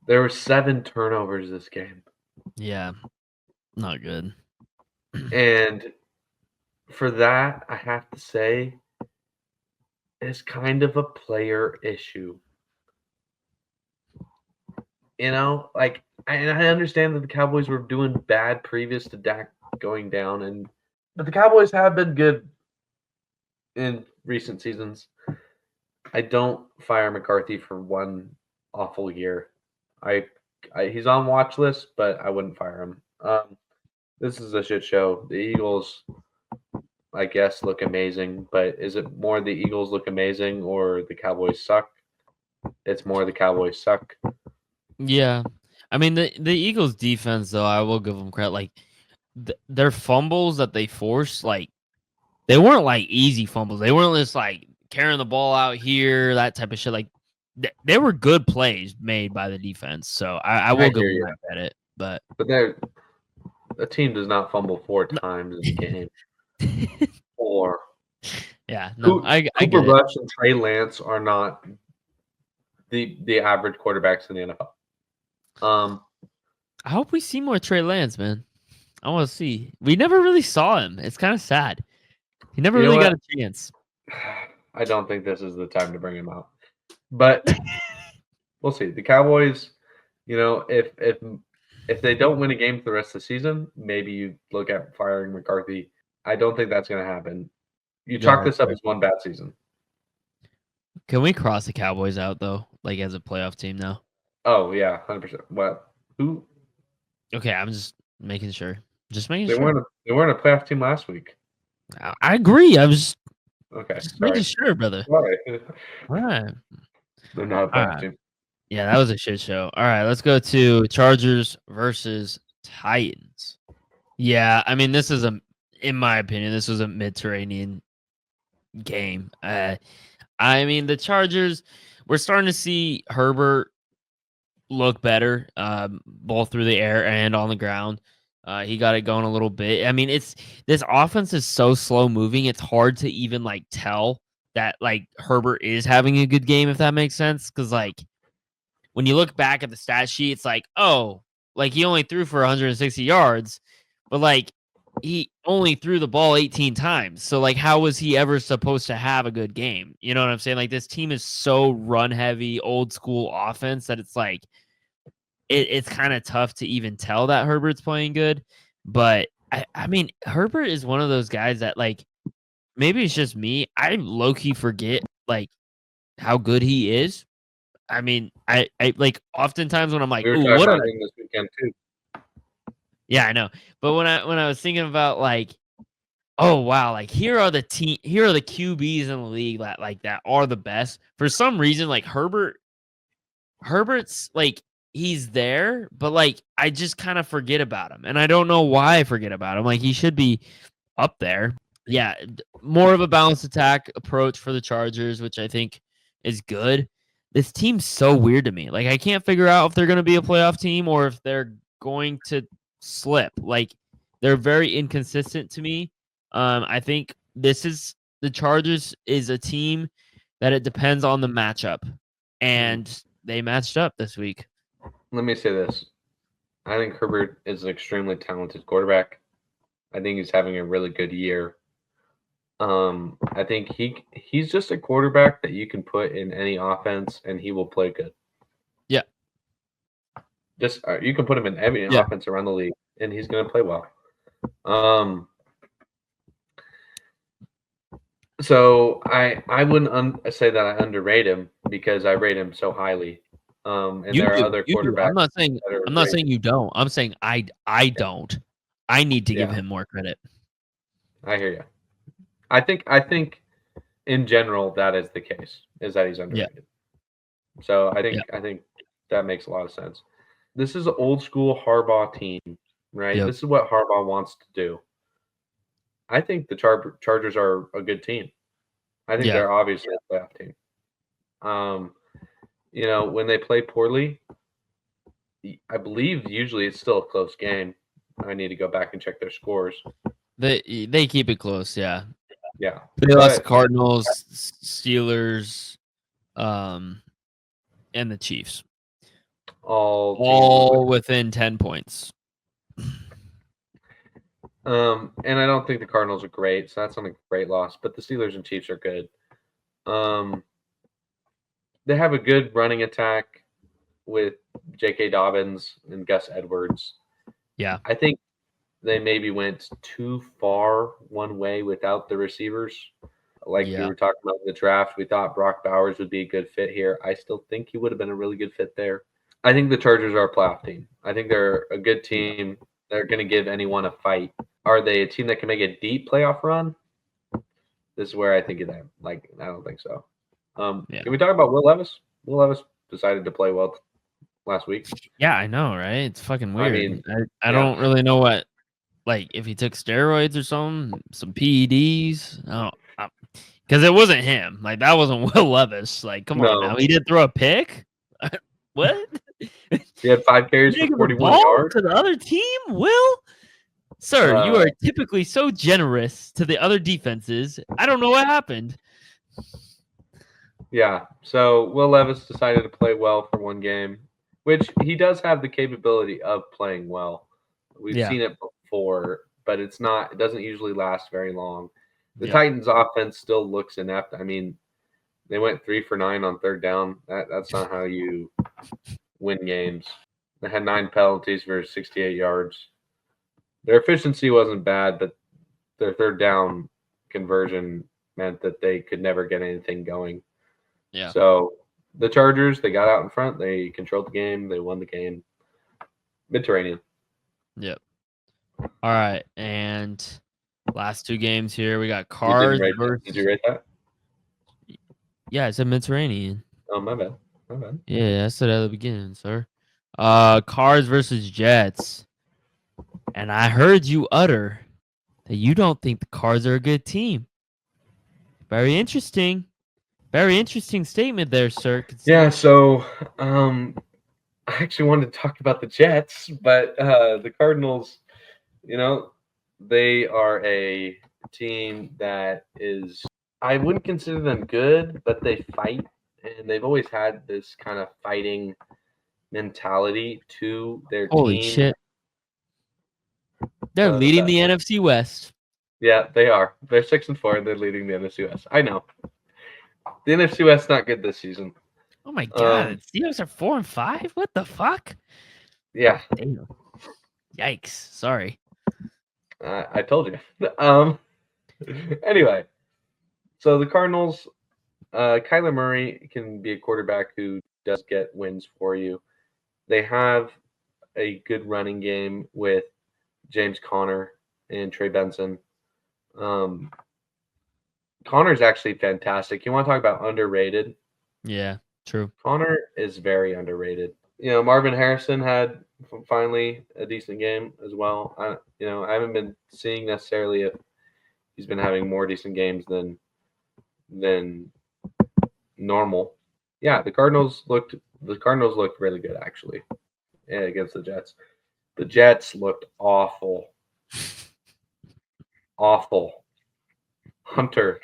There were 7 turnovers this game. Yeah. Not good. And for that, I have to say, it's kind of a player issue. You know, like, I understand that the Cowboys were doing bad previous to Dak going down, but the Cowboys have been good in recent seasons. I don't fire McCarthy for one awful year. He's on watch list, but I wouldn't fire him. This is a shit show. The Eagles, I guess, look amazing, but is it more the Eagles look amazing or the Cowboys suck? It's more the Cowboys suck. Yeah. I mean, the Eagles defense, though, I will give them credit. Like, their fumbles that they forced, like, they weren't like easy fumbles. They weren't just like carrying the ball out here, that type of shit. Like, they were good plays made by the defense. So I will I give hear them you, that credit. But the team does not fumble 4 times in a game. 4. yeah, no, I Cooper get it. Rush and Trey Lance are not the average quarterbacks in the NFL. I hope we see more Trey Lance, man. I want to see. We never really saw him. It's kind of sad. He never You know really what? got a chance. I don't think this is the time to bring him out. But we'll see. The Cowboys, you know, if they don't win a game for the rest of the season, maybe you look at firing McCarthy. I don't think that's going to happen. You chalk this up as one bad season. Can we cross the Cowboys out though, like as a playoff team now? Oh yeah, 100%. Well, who Okay, I'm just making sure. Just making they sure. weren't a playoff team last week. I agree. I was Okay, just making sorry. sure, brother. Sorry. All right. They're not a All playoff right. team. Yeah, that was a shit show. All right, let's go to Chargers versus Titans. Yeah, I mean, in my opinion, this was a Mediterranean game. I mean, the Chargers, we're starting to see Herbert look better, both through the air and on the ground. He got it going a little bit. I mean, this offense is so slow moving. It's hard to even like tell that like Herbert is having a good game, if that makes sense. Because like when you look back at the stat sheet, it's like, oh, like he only threw for 160 yards, but like he only threw the ball 18 times. So like how was he ever supposed to have a good game? You know what I'm saying? Like this team is so run heavy, old school offense that it's like it's kind of tough to even tell that Herbert's playing good. But I mean, Herbert is one of those guys that like maybe it's just me. I low key forget like how good he is. I mean, I like oftentimes when I'm like, We were "Ooh, talking what about a." him this weekend too. Yeah, I know. But when I was thinking about like, oh wow, like here are the QBs in the league that are the best. For some reason, like Herbert's like he's there, but like I just kind of forget about him. And I don't know why I forget about him. Like he should be up there. Yeah, more of a balanced attack approach for the Chargers, which I think is good. This team's so weird to me. Like I can't figure out if they're going to be a playoff team or if they're going to slip. Like they're very inconsistent to me. I think the Chargers is a team that it depends on the matchup, and they matched up this week. Let me say this. I think Herbert is an extremely talented quarterback. I think he's having a really good year. I think he's just a quarterback that you can put in any offense and he will play good. Yeah, Just you can put him in any yeah, offense around the league and he's going to play well. So I wouldn't say that I underrate him because I rate him so highly. And you there are do, other you do. quarterbacks that are I'm not great. saying you don't. I'm saying I don't. I need to give Yeah, him more credit. I hear you. I think in general that is the case. Is that he's Yeah, underrated. So yeah, I think that makes a lot of sense. This is an old school Harbaugh team, right? yep, This is what Harbaugh wants to do. I think the Chargers are a good team. I think yeah, they're obviously a playoff team. Um, you know, when they play poorly, I believe usually it's still a close game. I need to go back and check their scores. They keep it close, yeah. Yeah. They lost the But Cardinals, Steelers, and the Chiefs. all teams All within 10 points. and I don't think the Cardinals are great, so that's not a great loss. But the Steelers and Chiefs are good. They have a good running attack with J.K. Dobbins and Gus Edwards. Yeah. I think they maybe went too far one way without the receivers. Like we were talking about in the draft, we thought Brock Bowers would be a good fit here. I still think he would have been a really good fit there. I think the Chargers are a playoff team. I think they're a good team. They're going to give anyone a fight. Are they a team that can make a deep playoff run? This is where I think of them. Like, I don't think so. Can we talk about Will Levis? Will Levis decided to play well last week. Yeah, I know, right? It's fucking weird. I mean, I don't really know what, like, if he took steroids or something, some PEDs. Because it wasn't him. Like, that wasn't Will Levis. Like, come on now. He did throw a pick? What? He had 5 carries for 41 yards. To the other team, Will? Sir, you are typically so generous to the other defenses. I don't know what happened. Yeah, so Will Levis decided to play well for one game, which he does have the capability of playing well. We've seen it before, but it doesn't usually last very long. The Titans offense still looks inept. I mean, they went 3 for 9 on third down. That's not how you win games. They had 9 penalties for 68 yards. Their efficiency wasn't bad, but their third down conversion meant that they could never get anything going. Yeah. So the Chargers, they got out in front. They controlled the game. They won the game. Mediterranean. Yep. All right, and last 2 games here. We got Cards versus. Did you rate that? Yeah, I said Mediterranean. Oh, my bad. Yeah, I said at the beginning, sir. Cards versus Jets. And I heard you utter that you don't think the Cards are a good team. Very interesting. Very interesting statement there, sir. Yeah, so I actually wanted to talk about the Jets, but the Cardinals, they are a team that is, I wouldn't consider them good, but they fight, and they've always had this kind of fighting mentality to their team. Holy shit. They're leading the NFC West. Yeah, they are. They're 6-4, and they're leading the NFC West. I know. The NFC West's not good this season. Oh my god, the Steelers are 4-5? What the fuck? Yeah. Damn. Yikes. Sorry. I told you. Anyway, so the Cardinals, Kyler Murray can be a quarterback who does get wins for you. They have a good running game with James Conner and Trey Benson. Conner's actually fantastic. You want to talk about underrated? Yeah, true. Conner is very underrated. Marvin Harrison had finally a decent game as well. I haven't been seeing necessarily if he's been having more decent games than normal. Yeah, the Cardinals looked really good actually. Yeah, against the Jets. The Jets looked awful. Awful. Hunter,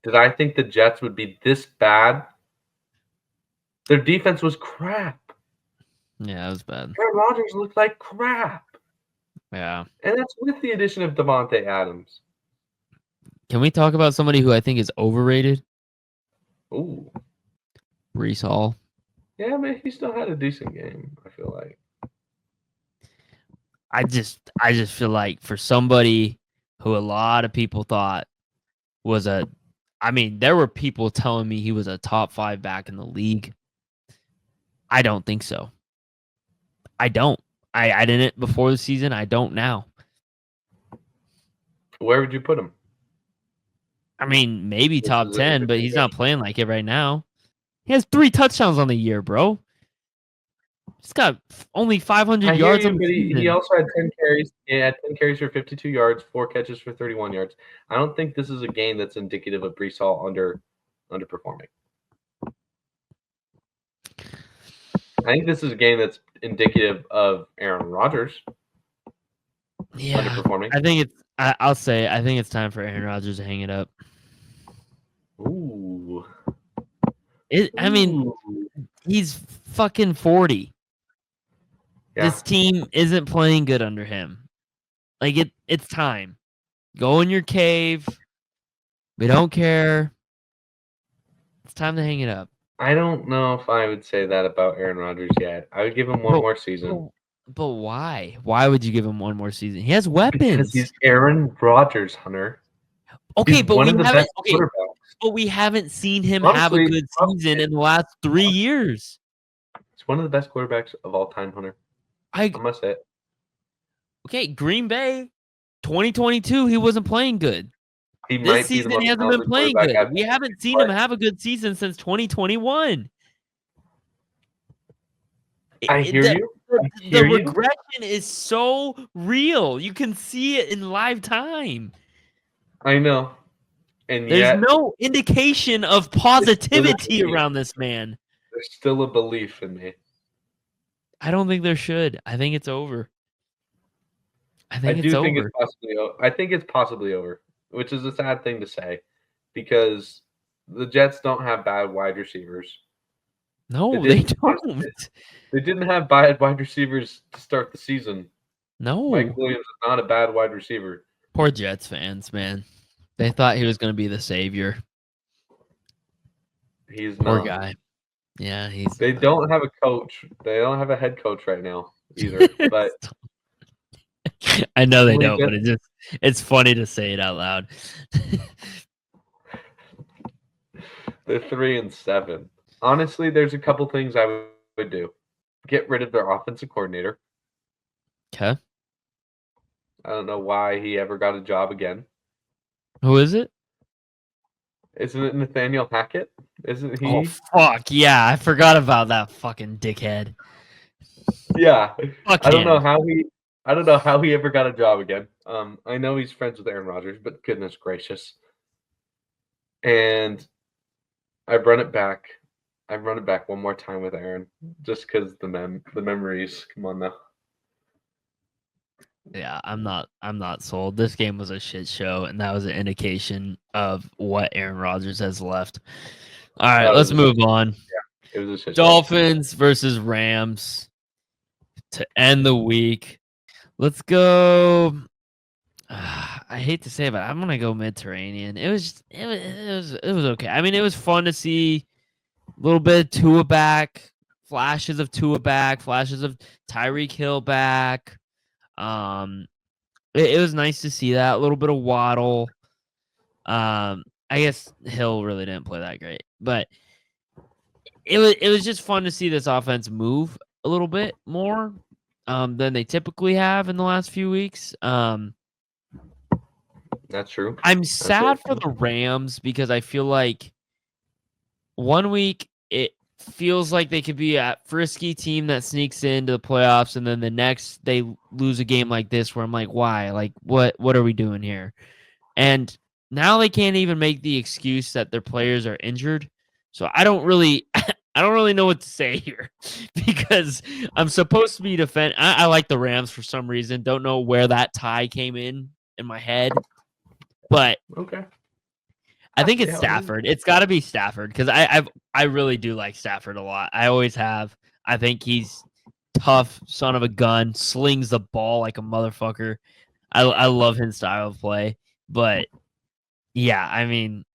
did I think the Jets would be this bad? Their defense was crap. Yeah, it was bad. Rodgers looked like crap. Yeah. And that's with the addition of Devontae Adams. Can we talk about somebody who I think is overrated? Ooh. Breece Hall. Yeah, but he still had a decent game, I feel like. I just feel like for somebody who a lot of people thought was there were people telling me he was a top 5 back in the league. I don't think so. I don't. I didn't before the season. I don't now. Where would you put him? I mean, maybe top 10, but he's not playing like it right now. He has 3 touchdowns on the year, bro. He's got only 500 yards on the season. He also had 10 carries. He had 10 carries for 52 yards, 4 catches for 31 yards. I don't think this is a game that's indicative of Breece Hall underperforming. I think this is a game that's indicative of Aaron Rodgers Yeah, underperforming. I think it's. I'll say I think it's time for Aaron Rodgers to hang it up. Ooh. I mean, Ooh. he's fucking 40. Yeah. This team isn't playing good under him. Like it's time. Go in your cave. We don't care. It's time to hang it up. I don't know if I would say that about Aaron Rodgers yet. I would give him one But, more season. but why? Why would you give him one more season? He has Because weapons. he's Aaron Rodgers, Hunter. Okay, He's but one we of the haven't. best Okay, quarterbacks. but we haven't seen him have a Honestly, good season in the last 3 years. he's one of the best quarterbacks of all time, Hunter. I must say it. Okay, Green Bay, 2022, he wasn't playing good. He This might be the season, most he hasn't been talented playing quarterback good. I've We ever haven't seen seen him play. have a good season since 2021. I hear you. The regression is so real. You can see it in live time. I know. And There's yet, no indication of positivity around this man. there's still a belief in me. I don't think there should. I think it's over. I I think it's do think over. it's possibly. I think it's possibly over, which is a sad thing to say, because the Jets don't have bad wide receivers. No, they don't. They didn't have bad wide receivers to start the season. No. Mike Williams is not a bad wide receiver. Poor Jets fans, man. They thought he was going to be the savior. He's Poor not. guy. Yeah, he's. They don't have a coach. They don't have a head coach right now either. But I know they don't, but it's funny to say it out loud. They're 3-7. Honestly, there's a couple things I would do. Get rid of their offensive coordinator. Okay. I don't know why he ever got a job again. Who is it? Isn't it Nathaniel Hackett? Isn't he? Oh fuck yeah! I forgot about that fucking dickhead. Yeah. Fuck I don't him. know how he ever got a job again. I know he's friends with Aaron Rodgers, but goodness gracious. And I've run it back. I've run it back one more time with Aaron, just because the memories. Come on now. Yeah, I'm not sold. This game was a shit show, and that was an indication of what Aaron Rodgers has left. All right, let's move on. Yeah, it was a shit show. Dolphins versus Rams to end the week. Let's go. I hate to say it, but I'm gonna go Mediterranean. It was okay. I mean, it was fun to see a little bit of Tua back, flashes of Tua back, flashes of Tyreek Hill back. It was nice to see that. A little bit of Waddle. I guess Hill really didn't play that great, but it was just fun to see this offense move a little bit more than they typically have in the last few weeks. That's true. I'm sad for the Rams because I feel like 1 week it feels like they could be a frisky team that sneaks into the playoffs, and then the next they lose a game like this where I'm like, why? Like, what are we doing here? And now they can't even make the excuse that their players are injured. So I don't really know what to say here because I'm supposed to be defend. I like the Rams for some reason. Don't know where that tie came in my head, but okay. I think it's Stafford. It's got to be Stafford because I really do like Stafford a lot. I always have. I think he's tough, son of a gun, slings the ball like a motherfucker. I love his style of play, but yeah, I mean,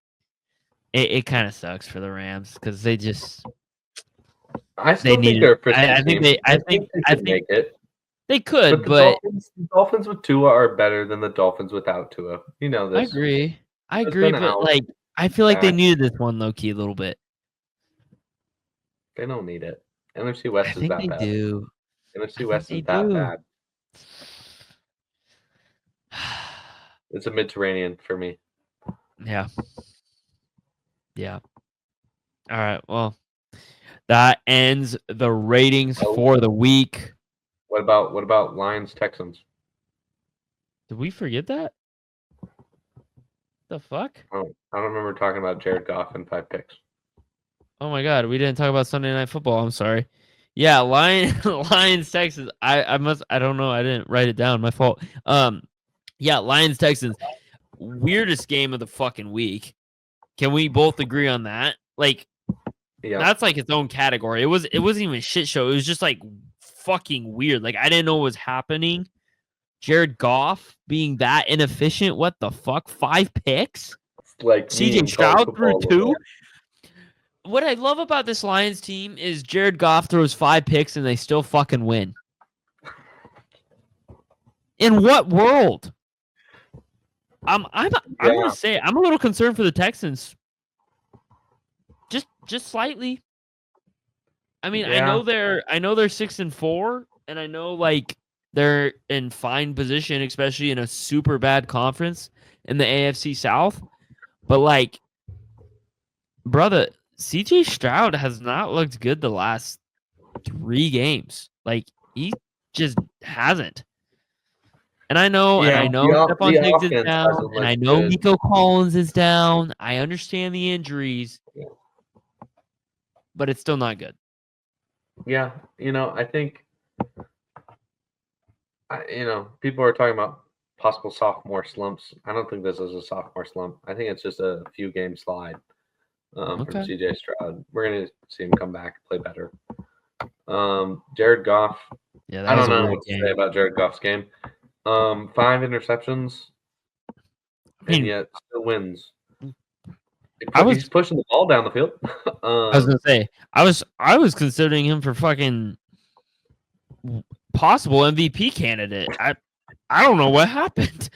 it kind of sucks for the Rams because they just. I still think they're a pretty team. I think they could make it. They could, but the Dolphins with Tua are better than the Dolphins without Tua. You know this. I agree, but like I feel like they needed this one low key a little bit. They don't need it. NFC West is that bad. They do. NFC West is that bad. It's a Mediterranean for me. Yeah. Yeah. All right. Well, that ends the ratings for the week. What about Lions Texans? Did we forget that? The fuck? Oh, I don't remember talking about Jared Goff and 5 picks. Oh my god, we didn't talk about Sunday Night Football. I'm sorry. Yeah, Lions Texans. I don't know. I didn't write it down. My fault. Yeah, Lions Texans. Weirdest game of the fucking week. Can we both agree on that? Like Yeah. that's like its own category. It wasn't even a shit show. It was just like fucking weird. Like I didn't know what was happening. Jared Goff being that inefficient. What the fuck? 5 picks? Like CJ in college Stroud threw football a little 2. bit. What I love about this Lions team is Jared Goff throws 5 picks and they still fucking win. In what world? I'm gonna say I'm a little concerned for the Texans. Just slightly. I mean, I know they're 6-4, and I know like they're in fine position, especially in a super bad conference in the AFC South. But like, brother, CJ Stroud has not looked good the last 3 games. Like he just hasn't. And I know Stephon Diggs is down, and I know Nico Collins is down. I understand the injuries, but it's still not good. Yeah, I think, people are talking about possible sophomore slumps. I don't think this is a sophomore slump. I think it's just a few game slide from CJ Stroud. We're going to see him come back, play better. Jared Goff. Yeah, I don't know what to say about Jared Goff's game. 5 interceptions, and yet still wins. He's pushing the ball down the field. I was gonna say I was considering him for fucking possible MVP candidate. I don't know what happened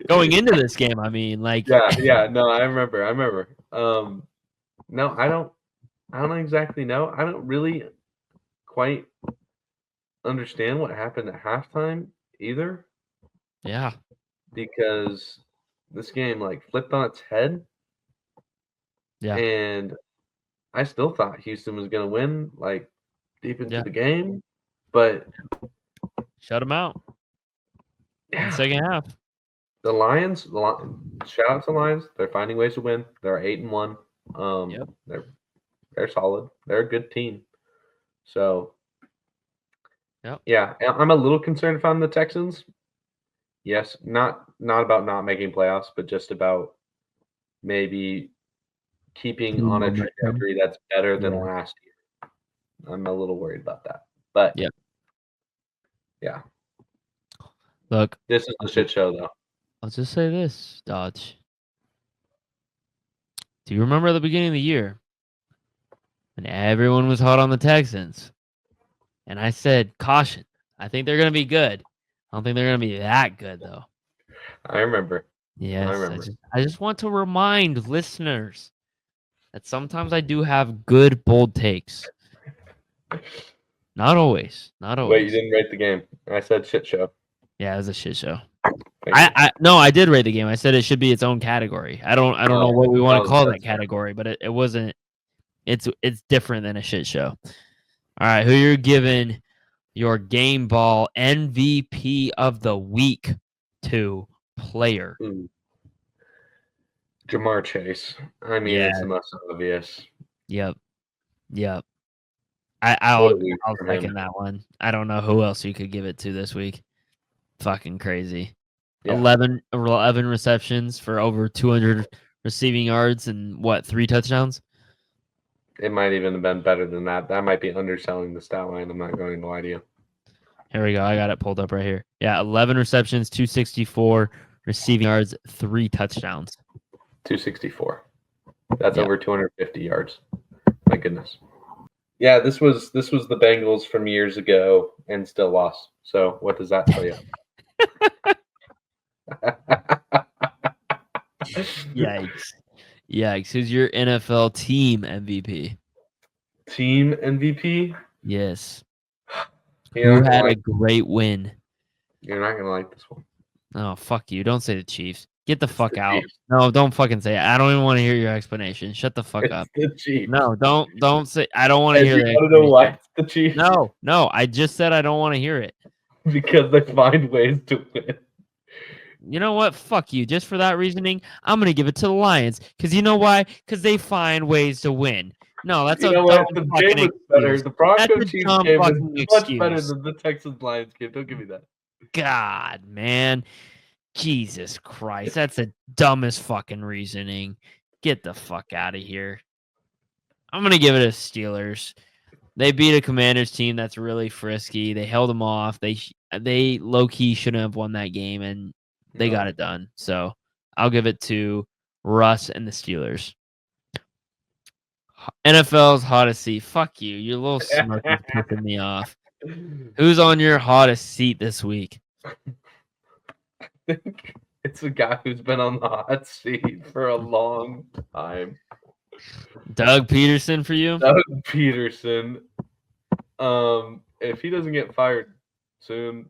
going into this game. I mean, like yeah. No, I remember. No, I don't exactly know. I don't really quite understand what happened at halftime either. Yeah, because this game like flipped on its head. Yeah, and I still thought Houston was going to win, like deep into the game, but shut them out. In the second half. The Lions, shout out to the Lions. They're finding ways to win. They're 8-1. They're solid. They're a good team. So, yeah, I'm a little concerned if I'm the Texans. Yes, not about not making playoffs, but just about maybe keeping on a trajectory that's better than last year. I'm a little worried about that. But yeah. Look, this is a shit show, though. I'll just say this, Dodge. Do you remember at the beginning of the year when everyone was hot on the Texans? And I said, caution. I think they're going to be good. I don't think they're going to be that good, though. I remember. Yes. I just want to remind listeners that sometimes I do have good, bold takes. Not always. Wait, you didn't rate the game. I said shit show. Yeah, it was a shit show. I did rate the game. I said it should be its own category. I don't know what we want to call that category, but it wasn't. It's different than a shit show. All right, who you're giving your game ball MVP of the week to player? Jamar Chase. I mean, it's the most obvious. Yep. I'll second that one. I don't know who else you could give it to this week. Fucking crazy. Yeah. 11 receptions for over 200 receiving yards and 3 touchdowns? It might even have been better than that. That might be underselling the stat line. I'm not going to lie to you. Here we go. I got it pulled up right here. Yeah, 11 receptions, 264 receiving yards, 3 touchdowns. 264. That's over 250 yards. My goodness. Yeah, this was the Bengals from years ago and still lost. So what does that tell you? Yikes. Who's your NFL team MVP? Team MVP? Yes. Who had a great win? You're not going to like this one. Oh, fuck you. Don't say the Chiefs. Get the fuck out. Chiefs. No, don't fucking say it. I don't even want to hear your explanation. Shut the fuck up. The Chiefs. No, don't say. I don't want to hear that. You want to know why it's the Chiefs? No. I just said I don't want to hear it. Because they find ways to win. You know what? Fuck you. Just for that reasoning, I'm going to give it to the Lions. Because you know why? Because they find ways to win. No, that's You a know dumb what? The fucking game was better. excuse. The That's Bronco a Chiefs dumb game was fucking much better excuse. than the Texans Lions game. Don't give me that. God, man. Jesus Christ. That's the dumbest fucking reasoning. Get the fuck out of here. I'm going to give it a Steelers. They beat a Commanders team that's really frisky. They held them off. They low key shouldn't have won that game, and they got No. it done. So I'll give it to Russ and the Steelers. NFL's hottest seat. Fuck you. Your little smirk is pissing me off. Who's on your hottest seat this week? I think it's a guy who's been on the hot seat for a long time. Doug Peterson for you? Doug Peterson. If he doesn't get fired soon,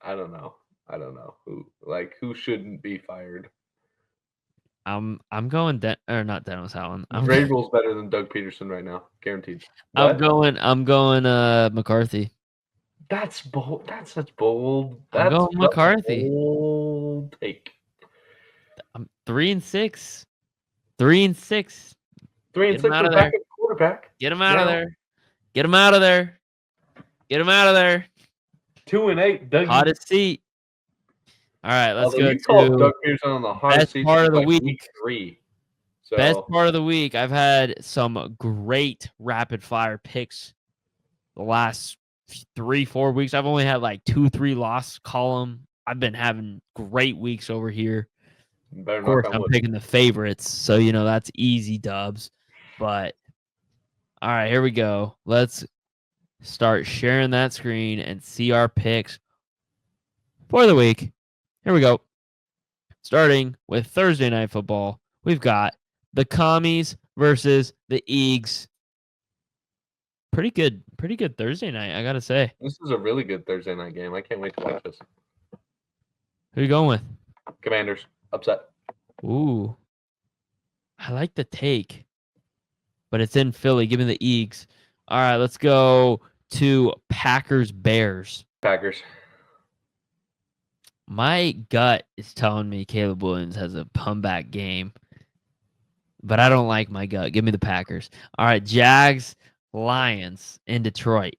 I don't know. Who shouldn't be fired. I'm going or not Dennis Allen. Vrabel's better than Doug Peterson right now, guaranteed. I'm What? going McCarthy. That's bold. That's such bold. I'm That's going McCarthy. bold take. I'm 3-6. 3-6. 3-6 out for of there. backup quarterback. Get him out of there. Get him out of there. Get him out of there. 2-8. Doug. Hottest seat. All right, let's go You called to Doug Peterson on the hottest best seat part of the like week. 3. So Best part of the week. I've had some great rapid fire picks the last 3-4 weeks. I've only had like 2-3 loss column. I've been having great weeks over here. Of course, I'm picking the favorites, so that's easy dubs. But all right, here we go. Let's start sharing that screen and see our picks for the week. Here we go. Starting with Thursday Night Football, we've got the Commies versus the Eags. Pretty good Thursday night, I gotta say. This is a really good Thursday night game. I can't wait to watch this. Who you going with? Commanders upset. Ooh, I like the take, but it's in Philly. Give me the Eags. All right, let's go to Packers Bears. Packers. My gut is telling me Caleb Williams has a comeback game, but I don't like my gut. Give me the Packers. All right, Jags, Lions in Detroit.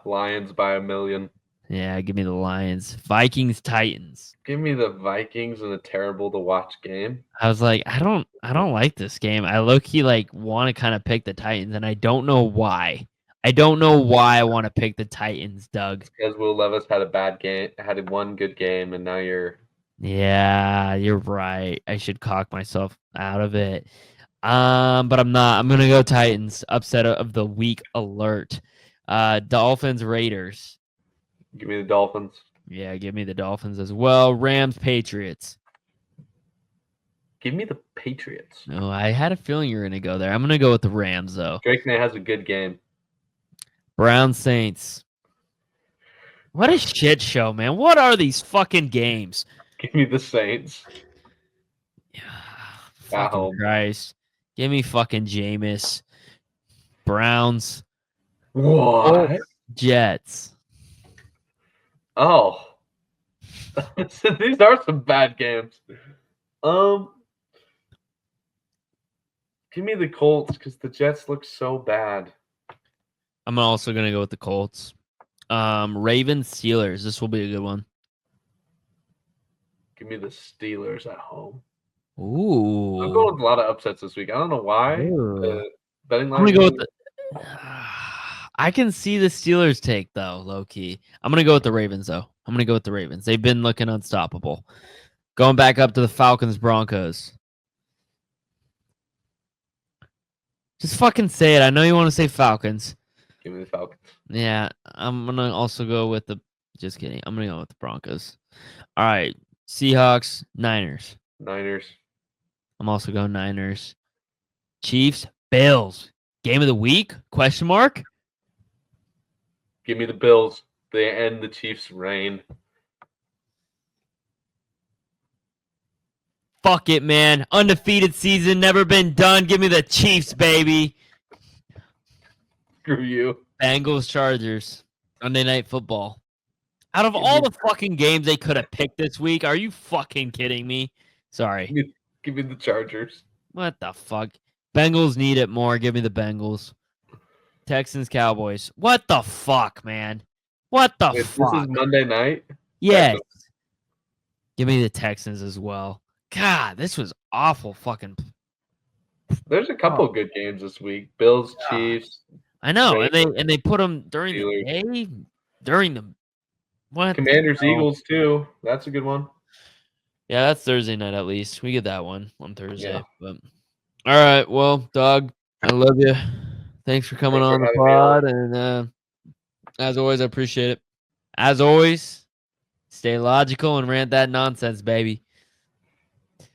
Lions by 1 million. Yeah, give me the Lions. Vikings, Titans. Give me the Vikings in a terrible to watch game. I was like, I don't like this game. I low-key want to kind of pick the Titans, and I don't know why. I don't know why I want to pick the Titans, Doug. Because Will Levis had a bad game, had one good game, and now you're. Yeah, you're right. I should cock myself out of it. But I'm not. I'm gonna go Titans. Upset of the week alert. Dolphins, Raiders. Give me the Dolphins. Yeah, give me the Dolphins as well. Rams, Patriots. Give me the Patriots. No, I had a feeling you were gonna go there. I'm gonna go with the Rams though. Drake May has a good game. Browns, Saints. What a shit show, man. What are these fucking games? Give me the Saints. Fucking Christ. Give me fucking Jameis. Browns. What? Jets. Oh. These are some bad games. Give me the Colts because the Jets look so bad. I'm also gonna go with the Colts. Ravens, Steelers. This will be a good one. Give me the Steelers at home. Ooh. I'm going with a lot of upsets this week. I don't know why. Betting line. I'm gonna go with the. I can see the Steelers take though, low key. I'm gonna go with the Ravens though. I'm gonna go with the Ravens. They've been looking unstoppable. Going back up to the Falcons, Broncos. Just fucking say it. I know you want to say Falcons. Give me the Falcons. Yeah, I'm gonna also go with the. Just kidding. I'm gonna go with the Broncos. All right, Seahawks, Niners. Niners. I'm also going Niners. Chiefs, Bills. Game of the week? Question mark. Give me the Bills. They end the Chiefs' reign. Fuck it, man. Undefeated season, never been done. Give me the Chiefs, baby. Screw you. Bengals, Chargers. Monday Night Football. Out of all the fucking games they could have picked this week, are you fucking kidding me? Sorry. Give me the Chargers. What the fuck? Bengals need it more. Give me the Bengals. Texans, Cowboys. What the fuck, man? What the Wait, this is fuck? Monday night. Yes. Texans. Give me the Texans as well. God, this was awful fucking. There's a couple of good games this week. Bills, God. Chiefs. I know, Ravens, and they put them during the Steelers. day, during the what? Commanders, the hell? Eagles too. That's a good one. Yeah, that's Thursday night at least. We get that one on Thursday. Yeah. But all right, well, dog, I love you. Thanks for coming Thanks for on the having me on. pod, and as always, I appreciate it. As always, stay logical and rant that nonsense, baby.